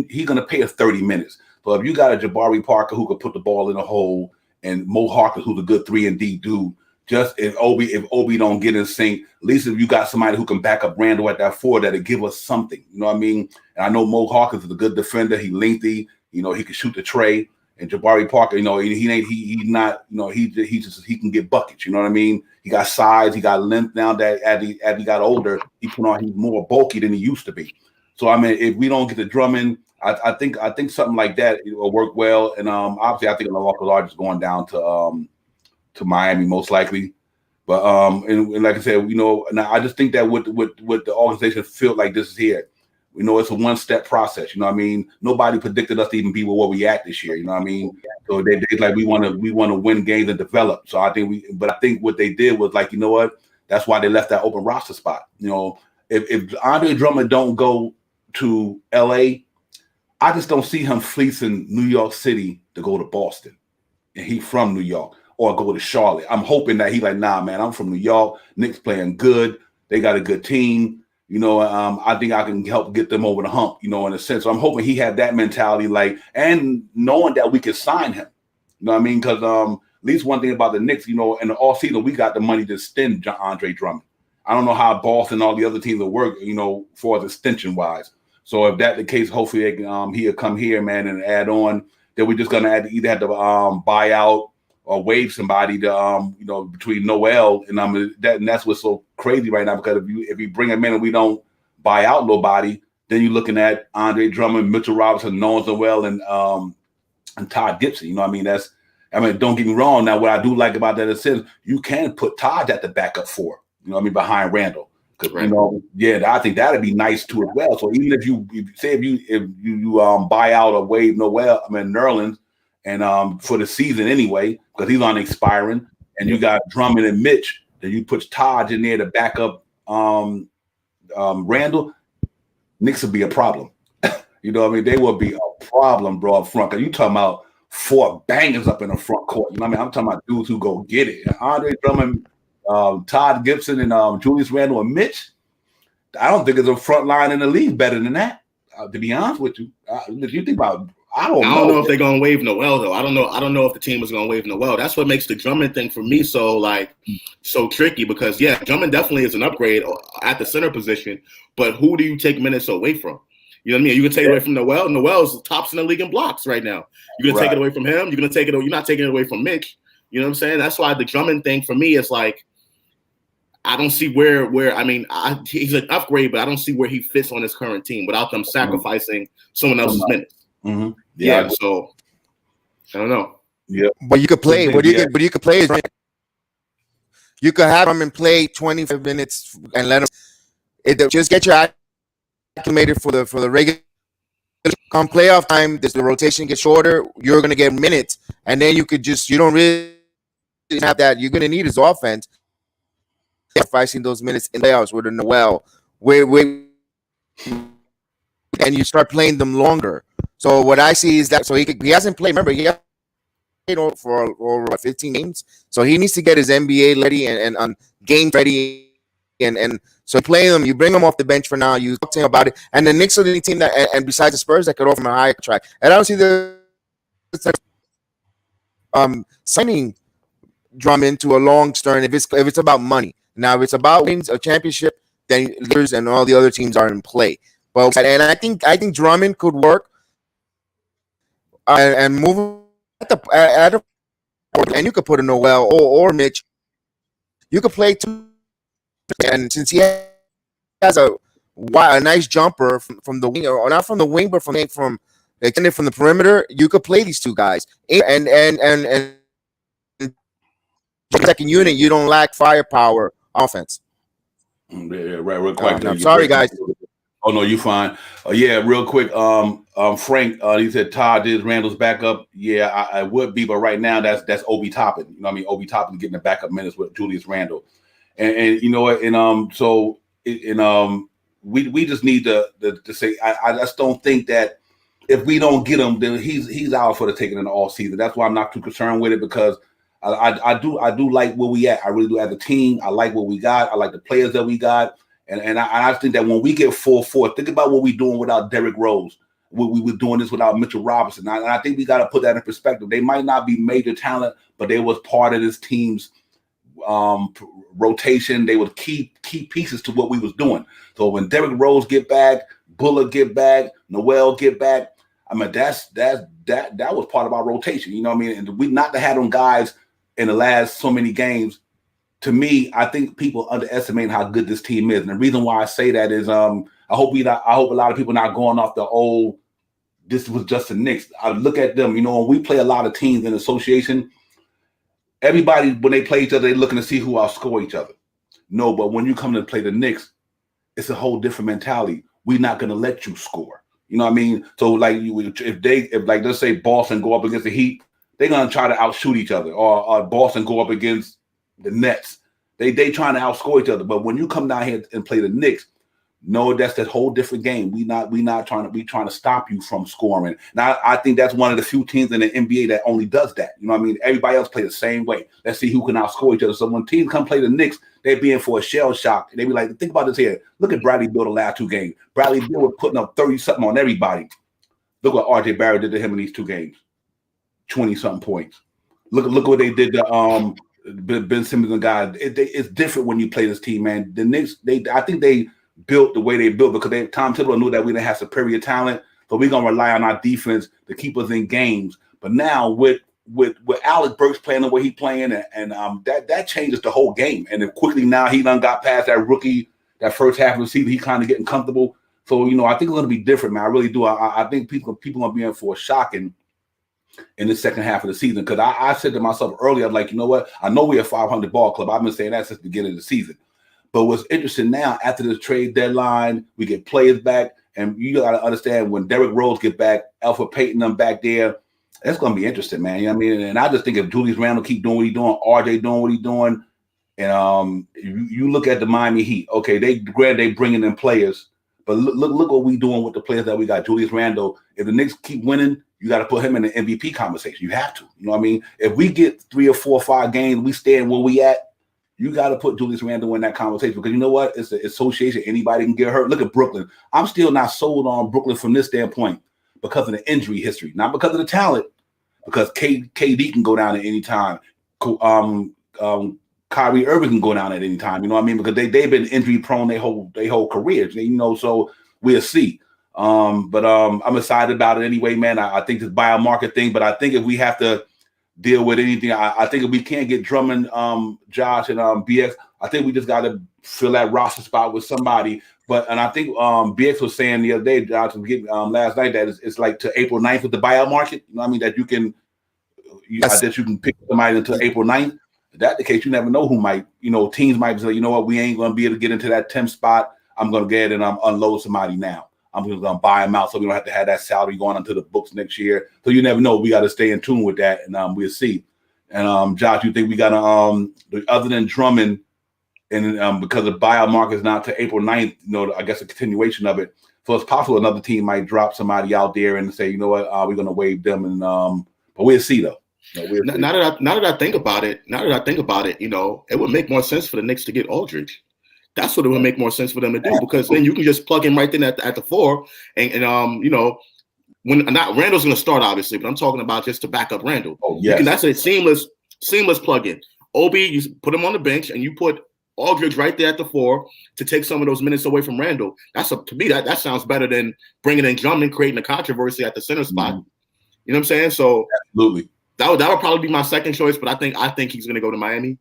he's gonna pay us 30 minutes. But if you got a Jabari Parker who could put the ball in the hole, and Mo Harkless who's a good 3-and-D dude, just if Obi don't get in sync, at least if you got somebody who can back up Randle at that 4, that'll give us something. You know what I mean? And I know Mo Harkless is a good defender. He lengthy. He can shoot the tray. And Jabari Parker, he can get buckets. You know what I mean? He got size. He got length now. That as he got older, he's more bulky than he used to be. So I mean, if we don't get the Drummond, I think something like that will work well. And obviously, I think Milwaukee is going down to Miami most likely. But and like I said, now I just think that with the organization feel like this is here. It's a one-step process. You know what I mean? Nobody predicted us to even be where we at this year. You know what I mean? So they like we want to win games and develop. So I think what they did was like, you know what? That's why they left that open roster spot. If Andre Drummond don't go to LA, I just don't see him fleecing New York City to go to Boston, and he from New York, or go to Charlotte. I'm hoping that he like, nah, man, I'm from New York. Knicks playing good. They got a good team. I think I can help get them over the hump, in a sense. So I'm hoping he had that mentality, and knowing that we could sign him. You know what I mean? Because at least one thing about the Knicks, in the offseason, we got the money to extend Andre Drummond. I don't know how Boston and all the other teams will work, for as extension-wise. So if that's the case, hopefully he'll come here, man, and add on. Then we're just going to either have to buy out or waive somebody to, between Noel and that's what's so crazy right now, because if you bring him in and we don't buy out nobody, then you're looking at Andre Drummond, Mitchell Robinson, Noel, and Todd Gibson. You know what I mean? Don't get me wrong. Now, what I do like about that is you can put Todd at the backup 4, behind Randall. Because I think that'd be nice too as well. So even if you buy out or waive Nerlens, and for the season anyway, because he's on expiring, and you got Drummond and Mitch, then you put Todd in there to back up Randall. Knicks would be a problem. You know what I mean? They will be a problem, bro, up front. Because you talking about 4 bangers up in the front court. You know what I mean? I'm talking about dudes who go get it. Andre Drummond, Todd Gibson, and Julius Randle and Mitch. I don't think there's a front line in the league better than that. To be honest with you, if you think about, I don't know if they're gonna waive Noel though. I don't know if the team is gonna waive Noel. That's what makes the Drummond thing for me so tricky, because Drummond definitely is an upgrade at the center position. But who do you take minutes away from? You know what I mean? You can take it away from Noel. Noel's tops in the league in blocks right now. You're gonna take it away from him. You're not taking it away from Mitch. You know what I'm saying? That's why the Drummond thing for me is like, I don't see where he's an upgrade, but I don't see where he fits on his current team without them sacrificing someone else's minutes. Mm-hmm. Yeah, so I don't know. Yeah. But you could play. Yeah. But you could play. You could have him and play 25 minutes and let him. Just get your acclimated for the regular. Come playoff time, the rotation gets shorter. You're gonna get minutes, and then you don't really have that. You're gonna need his offense. Sacrificing those minutes in playoffs with a Noel, where and you start playing them longer. So what I see is that he hasn't played. Remember, he hasn't played for over 15 games. So he needs to get his NBA ready and game ready. And so play him. You bring him off the bench for now. You talk to him about it. And the Knicks are the team that, and besides the Spurs, that could offer him a higher track. And I don't see the signing Drummond to a long stern if it's about money. Now, if it's about wins a championship, then Lakers and all the other teams are in play. But and I think Drummond could work and move at the and you could put a Noel or Mitch. You could play two, and since he has a nice jumper from the wing, or not from the wing, but from extended from the perimeter, you could play these two guys. And second unit, you don't lack firepower offense. Yeah, right. Real quick. I'm sorry, guys. Oh no, you fine. Yeah, real quick. Frank, he said Todd is Randall's backup. Yeah, I would be, but right now that's Obi Toppin. You know what I mean? Obi Toppin getting the backup minutes with Julius Randle, and you know what? We just need to say I just don't think that if we don't get him, then he's out for the taking in the all season. That's why I'm not too concerned with it, because I do like where we at. I really do as a team. I like what we got. I like the players that we got. And I think that when we get full force, think about what we're doing without Derrick Rose. We were doing this without Mitchell Robinson. And I think we got to put that in perspective. They might not be major talent, but they was part of this team's rotation. They were key pieces to what we was doing. So when Derrick Rose get back, Bullock get back, Noel get back, I mean that was part of our rotation. You know what I mean? And we not to have them guys in the last so many games. To me, I think people underestimate how good this team is, and the reason why I say that is, I hope a lot of people not going off the old. This was just the Knicks. I look at them. You know, when we play a lot of teams in association, everybody when they play each other, they're looking to see who outscore each other. No, but when you come to play the Knicks, it's a whole different mentality. We're not going to let you score. You know what I mean? So like, if let's say Boston go up against the Heat, they're gonna try to outshoot each other, or Boston go up against the Nets, they trying to outscore each other. But when you come down here and play the Knicks, no, that's that whole different game. We trying to stop you from scoring. Now I think that's one of the few teams in the NBA that only does that. You know what I mean? Everybody else play the same way. Let's see who can outscore each other. So when teams come play the Knicks, they be in for a shell shock. They be like, think about this here. Look at Bradley Beal the last two games. Bradley Beal was putting up 30-something on everybody. Look what RJ Barrett did to him in these two games. 20-something points. Look what they did to Ben Simmons and guys. It's different when you play this team, man. The Knicks, I think they built the way they built because Tom Thibodeau knew that we didn't have superior talent, so we're gonna rely on our defense to keep us in games. But now with Alec Burks playing the way he's playing, and that changes the whole game. And then quickly now he done got past that first half of the season. He's kind of getting comfortable. So I think it's gonna be different, man. I really do. I think people gonna be in for a shocking in the second half of the season, because I said to myself earlier, I'm like, you know what? I know we're a 500 ball club. I've been saying that since the beginning of the season. But what's interesting now, after the trade deadline, we get players back, and you got to understand when Derrick Rose get back, Alfred Payton them back there, it's going to be interesting, man. You know what I mean? And I just think if Julius Randle keep doing what he's doing, RJ doing what he's doing, and you look at the Miami Heat, okay, they bringing in players, but look what we doing with the players that we got. Julius Randle, if the Knicks keep winning, you got to put him in the MVP conversation. You have to. You know what I mean? If we get 3 or 4 or 5 games, we stand where we at, you got to put Julius Randle in that conversation, because you know what? It's an association. Anybody can get hurt. Look at Brooklyn. I'm still not sold on Brooklyn from this standpoint because of the injury history, not because of the talent, because KD can go down at any time. Kyrie Irving can go down at any time. You know what I mean? Because they've been injury prone their whole careers. So we'll see. But I'm excited about it anyway, man. I think this biomarker thing, but I think if we have to deal with anything, I think if we can't get Drummond, Josh, and BX, I think we just got to fill that roster spot with somebody. And I think BX was saying the other day, Josh, last night, that it's like to April 9th with the buyout market. You know what I mean? That you can I guess you can pick somebody until April 9th. If that's the case, you never know who might, teams might say, you know what, we ain't going to be able to get into that 10th spot. I'm going to get it and unload somebody now. I'm just going to buy them out so we don't have to have that salary going onto the books next year. So you never know. We got to stay in tune with that, and we'll see. And Josh, you think we got to, other than Drummond, and because the buyout market is not to April 9th, I guess a continuation of it. So it's possible another team might drop somebody out there and say, you know what, we're going to waive them, and but we'll see though. Now that I think about it, it would make more sense for the Knicks to get Aldridge. That's what it would make more sense for them to do, because then you can just plug him right in at the 4, and when not Randall's going to start obviously, but I'm talking about just to back up Randall. Oh yeah, that's a seamless plug-in. Obi, you put him on the bench and you put Aldridge right there at the 4 to take some of those minutes away from Randall. To me that sounds better than bringing in Drummond, creating a controversy at the center spot. Mm-hmm. You know what I'm saying? So absolutely. That would probably be my second choice, but I think he's going to go to Miami.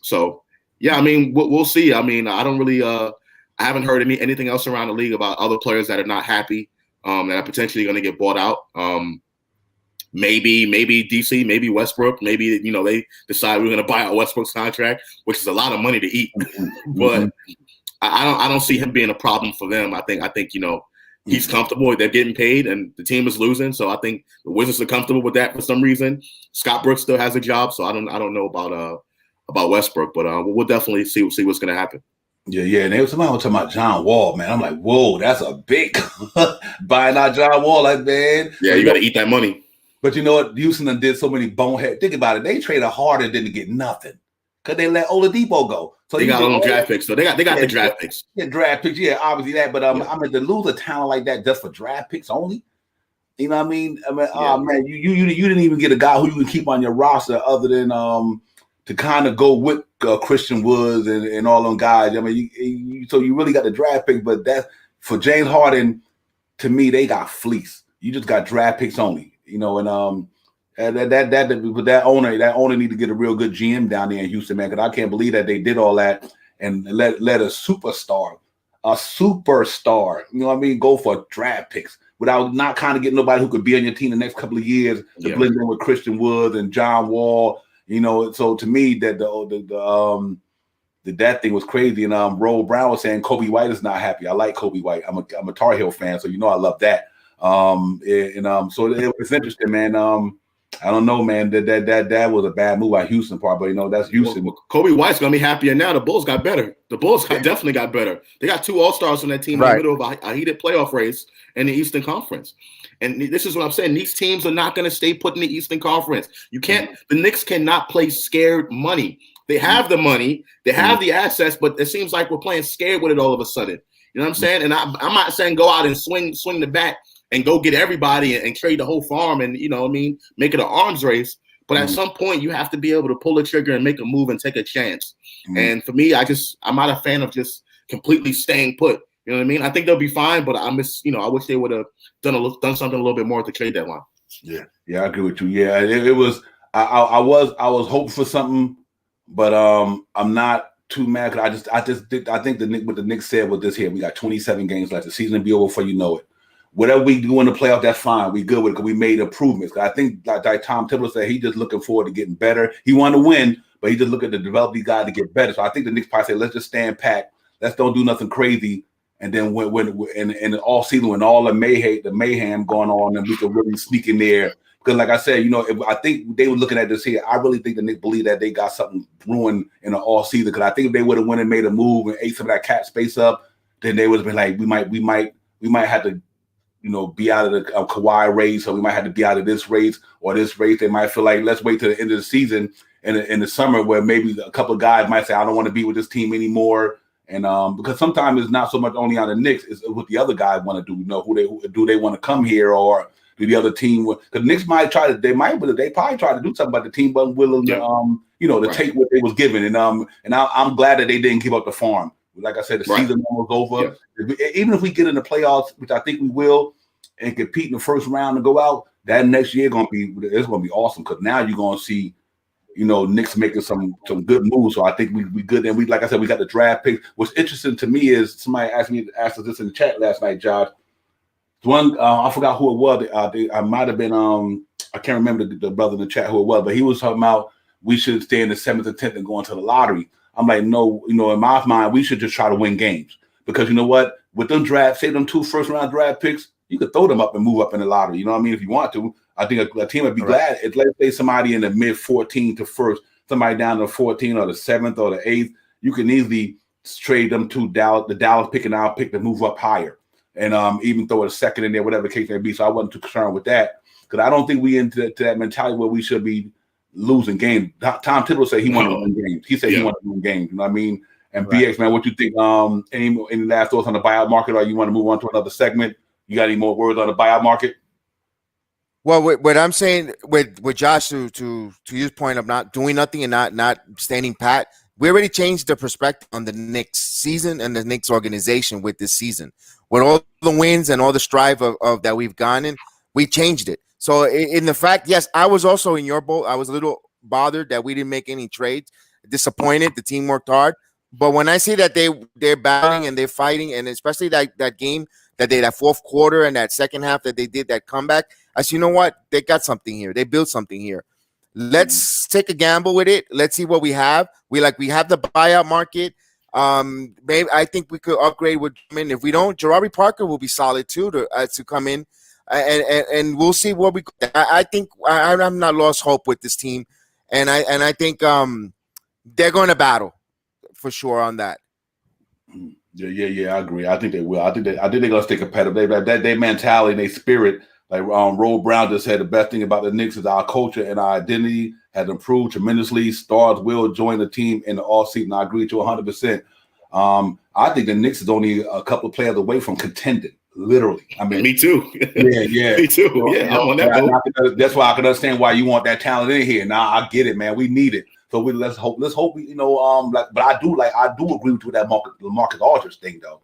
So yeah, I mean, we'll see. I mean, I don't really, I haven't heard anything else around the league about other players that are not happy, that are potentially going to get bought out. Maybe DC, maybe Westbrook, maybe they decide we're going to buy out Westbrook's contract, which is a lot of money to eat. But I don't see him being a problem for them. I think he's comfortable. They're getting paid, and the team is losing. So I think the Wizards are comfortable with that for some reason. Scott Brooks still has a job, so I don't know about Westbrook, but we'll definitely see what's going to happen. Yeah. And somebody was talking about John Wall, man. I'm like, whoa, that's a big buying out John Wall, like, man. Yeah, you got to eat that money. But you know what? Houston did so many bonehead. Think about it. They traded Harden, didn't get nothing because they let Oladipo go. So they got on draft picks. So they got the draft picks. Yeah, draft picks. Yeah, obviously that. But I mean, to lose a talent like that just for draft picks only. You know what I mean? Oh man, you didn't even get a guy who you can keep on your roster other than to kind of go with Christian Woods and all them guys. I mean, so you really got the draft pick, but that for James Harden, to me, they got fleeced. You just got draft picks only. And that owner need to get a real good GM down there in Houston, man. Because I can't believe that they did all that and let a superstar, you know what I mean, go for draft picks without not kind of getting nobody who could be on your team the next couple of years to blend in with Christian Woods and John Wall. So to me that that thing was crazy. And Roll Brown was saying Kobe White is not happy. I like Kobe White. I'm a Tar Heel fan, so I love that. So it's interesting, man. I don't know, man. That was a bad move by Houston part, but that's Houston. Well, Kobe White's gonna be happier now. The Bulls got better. Definitely got better. They got 2 All-Stars on that team in the middle of a heated playoff race in the Eastern Conference. And this is what I'm saying. These teams are not gonna stay put in the Eastern Conference. You can't. The Knicks cannot play scared money. They have the money, they have the assets, but it seems like we're playing scared with it all of a sudden. You know what I'm saying? And I'm not saying go out and swing the bat and go get everybody and trade the whole farm and, make it an arms race. But at some point, you have to be able to pull the trigger and make a move and take a chance. And for me, I'm not a fan of just completely staying put. You know what I mean? I think they'll be fine, but I wish they would have done something a little bit more at the trade deadline. Yeah, I agree with you. Yeah, it was. I was hoping for something, but I'm not too mad. I think what the Knicks said was this here: we got 27 games left. The season will be over before you know it. Whatever we do in the playoff, that's fine. We good with it because we made improvements. I think, like Tom Thibodeau said, he just looking forward to getting better. He wanted to win, but he just looking to develop these guys to get better. So I think the Knicks probably say, let's just stand pat. Let's don't do nothing crazy. And then when in all season, when all the mayhem going on, and we can really sneak in there. Because like I said, I think they were looking at this here. I really think the Knicks believe that they got something brewing in the all season. Because I think if they would have went and made a move and ate some of that cap space up, then they would have been like, we might have to, be out of the Kawhi race, or we might have to be out of this race or this race. They might feel like, let's wait till the end of the season in the summer where maybe a couple of guys might say, I don't want to be with this team anymore. And because sometimes it's not so much only on the Knicks, it's what the other guys want to do. Who do they want to come here, or do the other team? Because the Knicks might try to, they probably try to do something, but the team wasn't willing to take what they was given. And I'm glad that they didn't give up the farm. Like I said, the season was over. Yeah. Even if we get in the playoffs, which I think we will, and compete in the first round and go out, that next year it's gonna be awesome, because now you're gonna see, Knicks making some good moves. So I think we good. And like I said, we got the draft pick. What's interesting to me is somebody asked us this in the chat last night, Josh. One I forgot who it was. I might have been I can't remember the brother in the chat who it was, but he was talking about we should stay in the 7th or 10th and go into the lottery. I'm like, no, in my mind, we should just try to win games because you know what? With them drafts, say them 2 first-round draft picks, you could throw them up and move up in the lottery. You know what I mean? If you want to, I think a team would be glad if let's say somebody in the mid 14 to first, somebody down to 14 or the 7th or the 8th, you can easily trade them to the Dallas pick and our pick to move up higher, and even throw a second in there, whatever the case may be. So I wasn't too concerned with that because I don't think we into that mentality where we should be losing games. Tom Thibodeau said he wanted to win games. He said he wanted to win games. You know what I mean? And BX, man, what you think? Any last thoughts on the buyout market, or you want to move on to another segment? You got any more words on the buyout market? Well, what I'm saying with Josh to his point of not doing nothing and not standing pat, we already changed the perspective on the Knicks season and the Knicks organization with this season. With all the wins and all the strive of that we've gone in, we changed it. So in the fact, yes, I was also in your boat. I was a little bothered that we didn't make any trades, disappointed. The team worked hard. But when I see that they're battling and they're fighting, and especially that game that fourth quarter and that second half that they did that comeback, I said, you know what? They got something here. They built something here. Let's take a gamble with it. Let's see what we have. We have the buyout market. Maybe I think we could upgrade with him. If we don't, Jabari Parker will be solid too to come in, and we'll see what we. I think I'm not lost hope with this team, and I think they're going to battle for sure on that. Yeah, I agree. I think they will. I think they're gonna stay competitive. Their mentality, their spirit. Like Roll Brown just said, the best thing about the Knicks is our culture and our identity has improved tremendously. Stars will join the team in the offseason. I agree with you 100%. I think the Knicks is only a couple of players away from contending. Literally, I mean, me too. Yeah, me too. I'm on that. That's why I can understand why you want that talent in here. Now I get it, man. We need it. So let's hope. But I do agree with you that Marcus Aldridge thing though.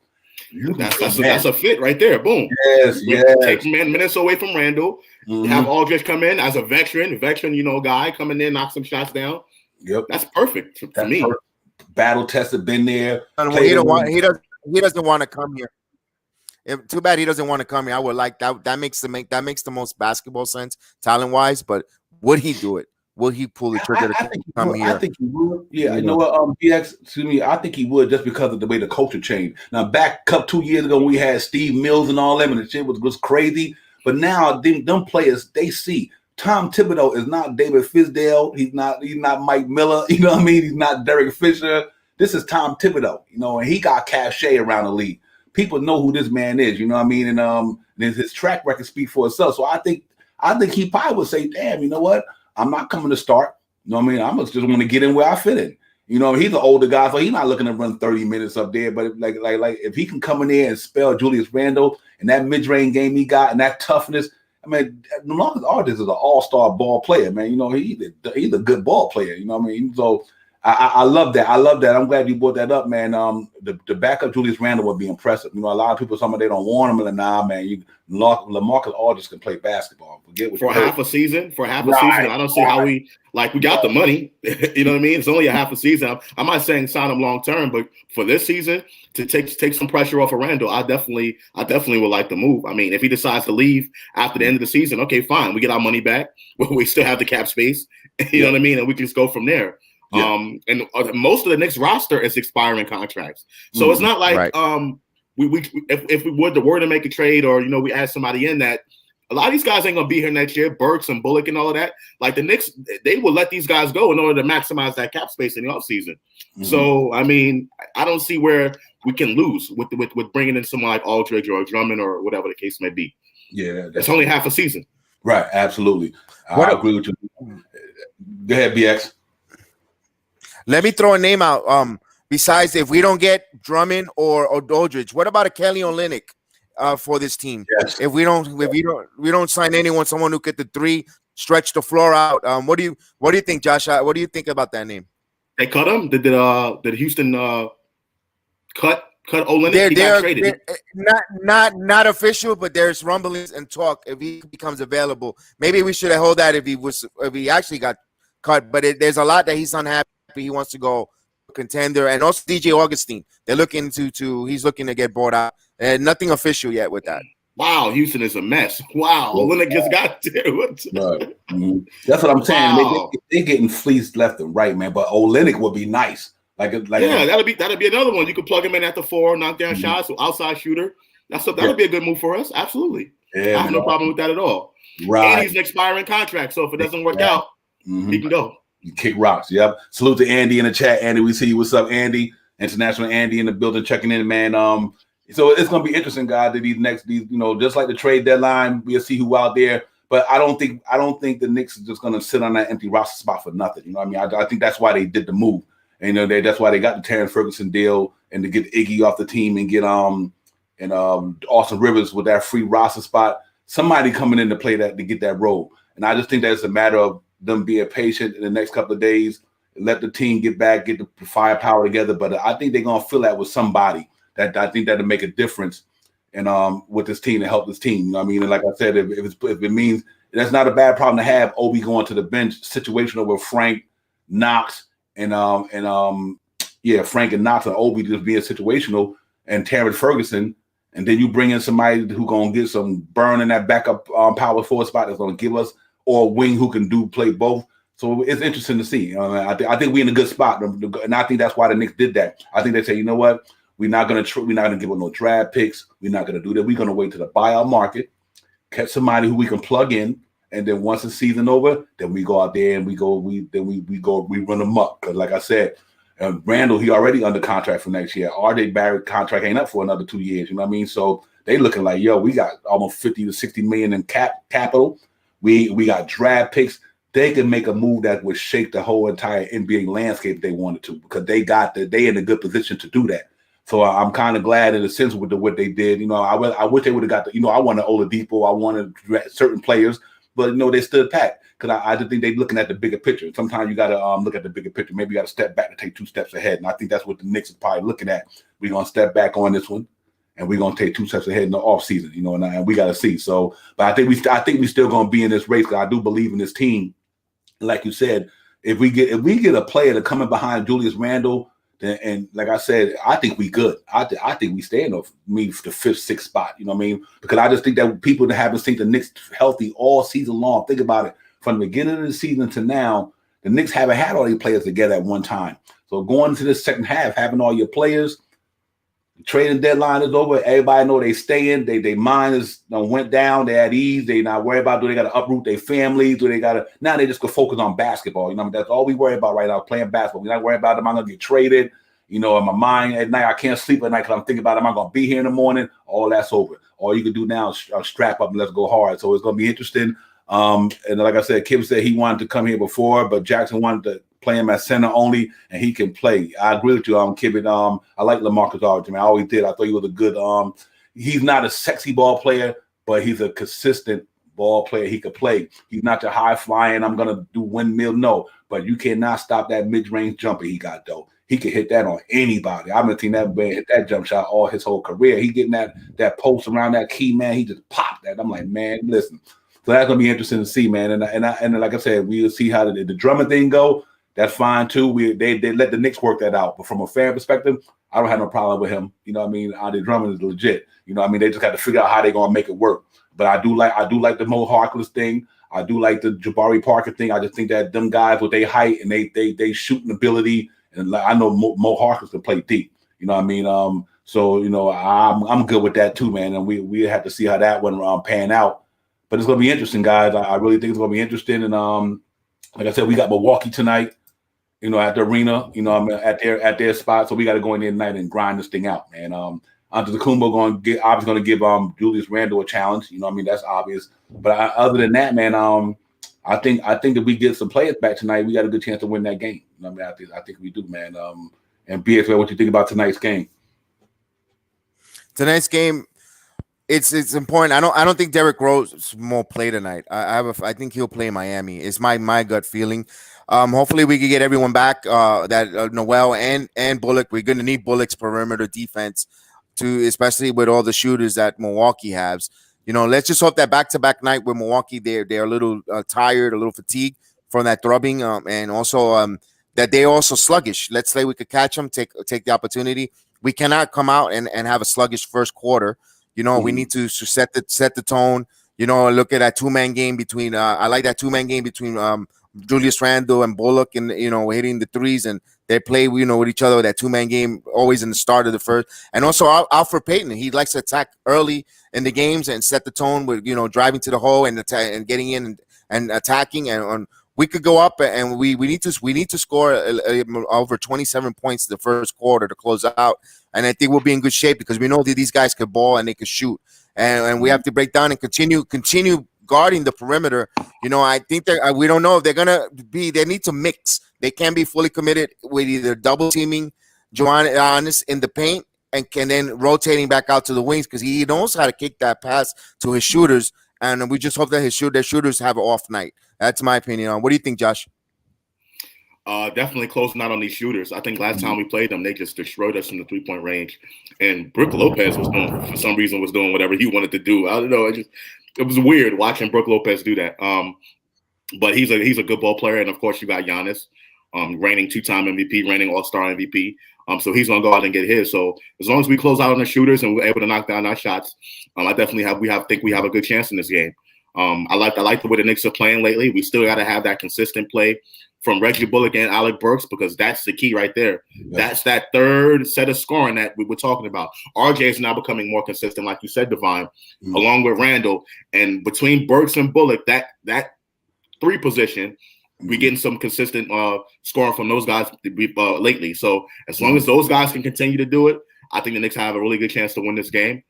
That's a fit right there. Boom. Yes. Take minutes away from Randall. Have Aldridge come in as a veteran, guy coming in, knock some shots down. Yep, that's perfect for me. Perfect. Battle tested, been there. He doesn't want to come here. Too bad he doesn't want to come here. I would like that. That makes the most basketball sense, talent wise. But would he do it? Will he pull the trigger to come here? I think he would. Yeah, you know what? BX, excuse me. I think he would just because of the way the culture changed. Now, back 2 years ago, we had Steve Mills and all them, and the shit was crazy. But now, them players, they see Tom Thibodeau is not David Fizdale. He's not Mike Miller. You know what I mean? He's not Derek Fisher. This is Tom Thibodeau. And he got cachet around the league. People know who this man is. You know what I mean? And his track record speaks for itself. So I think he probably would say, "Damn, you know what? I'm not coming to start. You know what I mean? I'm just want to get in where I fit in." He's an older guy, so he's not looking to run 30 minutes up there. But like if he can come in there and spell Julius Randle and that mid-range game he got and that toughness, I mean, Marcus Aldridge is an all-star ball player, man. He's a good ball player. You know what I mean? So I love that. I'm glad you brought that up, man. The backup Julius Randle would be impressive. A lot of people, they don't want him. And nah, man, LaMarcus Aldridge can play basketball. For half a season, I don't see how we got the money. You know what I mean? It's only a half a season. I'm not saying sign him long term, but for this season to take some pressure off of Randle, I definitely would like to move. I mean, if he decides to leave after the end of the season, okay, fine. We get our money back. We still have the cap space. You know what I mean? And we can just go from there. Yeah. And most of the Knicks roster is expiring contracts, so it's not like if we were to make a trade or we add somebody in that a lot of these guys ain't gonna be here next year, Burks and Bullock and all of that. Like the Knicks, they will let these guys go in order to maximize that cap space in the offseason. So I mean, I don't see where we can lose with bringing in someone like Aldridge or Drummond or whatever the case may be. Yeah, it's only half a season. Right, absolutely. I agree with you. Go ahead, BX. Let me throw a name out. Besides, if we don't get Drummond or Aldridge, what about a Kelly Olynyk for this team? Yes. If we don't sign anyone, someone who get the three, stretch the floor out. What do you think, Josh? What do you think about that name? They cut him. Did Houston cut Olynyk? He got traded. Not official, but there's rumblings and talk. If he becomes available, maybe we should have held that if he actually got cut. But there's a lot that he's unhappy. He wants to go contender, and also DJ Augustine. They're looking he's looking to get bought out, and nothing official yet with that. Wow, Houston is a mess. Wow, Olynyk just got there. Right. Mm-hmm. That's what I'm saying. Wow. They getting fleeced left and right, man. But Olynyk would be nice. That'll be another one. You could plug him in at the 4, knock down shots, so outside shooter. That'll be a good move for us. Absolutely. Yeah, I have no problem with that at all. Right. And he's an expiring contract, so if it doesn't work out, he can go. You kick rocks. Yep. Salute to Andy in the chat. Andy, we see you. What's up, Andy? International Andy in the building, checking in, man. So it's gonna be interesting, guys. That these, just like the trade deadline, we'll see who out there. But I don't think the Knicks is just gonna sit on that empty roster spot for nothing. You know what I mean? I think that's why they did the move. And that's why they got the Terrence Ferguson deal and to get Iggy off the team and get Austin Rivers with that free roster spot. Somebody coming in to play that to get that role. And I just think that it's a matter of them being patient in the next couple of days, let the team get back, get the firepower together. But I think they're gonna fill that with somebody that I think that'll make a difference and with this team to help this team. You know what I mean? And like I said, if it means that's not a bad problem to have, Obi going to the bench, situational with Frank, Knox, Frank and Knox and Obi just being situational, and Terrence Ferguson, and then you bring in somebody who gonna get some burn in that backup power forward spot that's gonna give us, or a wing who can play both. So it's interesting to see. I think we're in a good spot, and I think that's why the Knicks did that. I think they say, you know what, we're not gonna give up no draft picks. We're not gonna do that. We're gonna wait to the buyout market, catch somebody who we can plug in, and then once the season over, then we go out there and we run them up. Because like I said, Randall, he already under contract for next year. RJ Barrett contract ain't up for another 2 years. You know what I mean? So they looking like, yo, we got almost 50 to 60 million in capital. We got draft picks. They can make a move that would shake the whole entire NBA landscape if they wanted to, because they in a good position to do that. So I'm kind of glad in a sense with what they did. I wish they would have got I wanted Oladipo, I wanted certain players, but they stood pat because I just think they're looking at the bigger picture. Sometimes you got to look at the bigger picture. Maybe you got to step back to take 2 steps ahead, and I think that's what the Knicks is probably looking at. We're gonna step back on this one, and we're gonna take 2 steps ahead in the off season. And we got to see. So, but I think we still gonna be in this race because I do believe in this team. Like you said, if we get a player to come in behind Julius Randle, and like I said, I think we good. I think we stay in the 5th, 6th spot. You know what I mean? Because I just think that people that haven't seen the Knicks healthy all season long, think about it. From the beginning of the season to now, the Knicks haven't had all these players together at one time. So going into this second half, having all your players, the trading deadline is over. Everybody know they staying. They mind is went down. They at ease. They not worried about do they got to uproot their families? Do they got to now? They just go focus on basketball. That's all we worry about right now. Playing basketball. We're not worried about am I gonna get traded? In my mind at night, I can't sleep at night because I'm thinking about am I gonna be here in the morning? All that's over. All you can do now is strap up and let's go hard. So it's gonna be interesting. And like I said, Kim said he wanted to come here before, but Jackson wanted to play him at center only, and he can play. I agree with you, Kibit. I like LaMarcus Aldridge. I always did. I thought he was a good. He's not a sexy ball player, but he's a consistent ball player. He could play. He's not your high flying. I'm gonna do windmill. No, but you cannot stop that mid range jumper he got though. He can hit that on anybody. I've been seeing that man hit that jump shot all his whole career. He getting that post around that key, man. He just popped that. I'm like, man, listen. So that's gonna be interesting to see, man. And like I said, we'll see how the Drummond thing go. That's fine too. They let the Knicks work that out. But from a fan perspective, I don't have no problem with him. You know what I mean? The Drummond is legit. You know what I mean? They just got to figure out how they're gonna make it work. But I do like the Mo Harkless thing. I do like the Jabari Parker thing. I just think that them guys with their height and they shooting ability, and I know Mo Harkless can play deep. You know what I mean? So I'm good with that too, man. And we have to see how that one pan out. But it's gonna be interesting, guys. I really think it's gonna be interesting. And like I said, we got Milwaukee tonight. At the arena, at their spot. So we got to go in there tonight and grind this thing out, man. Antetokounmpo going to give Julius Randle a challenge. You know what I mean? That's obvious. But other than that, man, I think if we get some players back tonight, we got a good chance to win that game. You know what I mean? I think we do, man. And BXL, what you think about tonight's game? Tonight's game, it's important. I don't think Derrick Rose will play tonight. I think he'll play Miami. It's my gut feeling. Hopefully we can get everyone back. That Noel and Bullock. We're going to need Bullock's perimeter defense especially with all the shooters that Milwaukee has. Let's just hope that back-to-back night with Milwaukee, they're a little tired, a little fatigued from that throbbing, and also that they're also sluggish. Let's say we could catch them, take the opportunity. We cannot come out and have a sluggish first quarter. You know, we need to set the tone. You know, look at that 2-man game between. I like that 2-man game between Julius Randle and Bullock, and you know, hitting the threes, and they play, you know, with each other. That 2-man game always in the start of the first, and also Alfred Payton. He likes to attack early in the games and set the tone with, you know, driving to the hole and getting in and attacking. And we could go up, and we need to score over 27 points in the first quarter to close out. And I think we'll be in good shape because we know that these guys could ball and they could shoot, and we have to break down and continue guarding the perimeter. You know, I think that we don't know if they're gonna be. They need to mix. They can't be fully committed with either double teaming Giannis in the paint and then rotating back out to the wings, because he knows how to kick that pass to his shooters. And we just hope that their shooters have an off night. That's my opinion. What do you think, Josh? Definitely closing out on these shooters. I think last time we played them, they just destroyed us in the 3-point range. And Brook Lopez was doing whatever he wanted to do. I don't know. It was weird watching Brook Lopez do that. But he's a good ball player, and of course you got Giannis, reigning 2-time MVP, reigning All-Star MVP. So he's gonna go out and get his. So as long as we close out on the shooters and we're able to knock down our shots, I definitely think we have a good chance in this game. I like the way the Knicks are playing lately. We still got to have that consistent play from Reggie Bullock and Alec Burks, because that's the key right there. Yeah. That's that third set of scoring that we were talking about. RJ is now becoming more consistent, like you said, Divine, along with Randall. And between Burks and Bullock, that 3 position, we're getting some consistent scoring from those guys lately. So as long as those guys can continue to do it, I think the Knicks have a really good chance to win this game.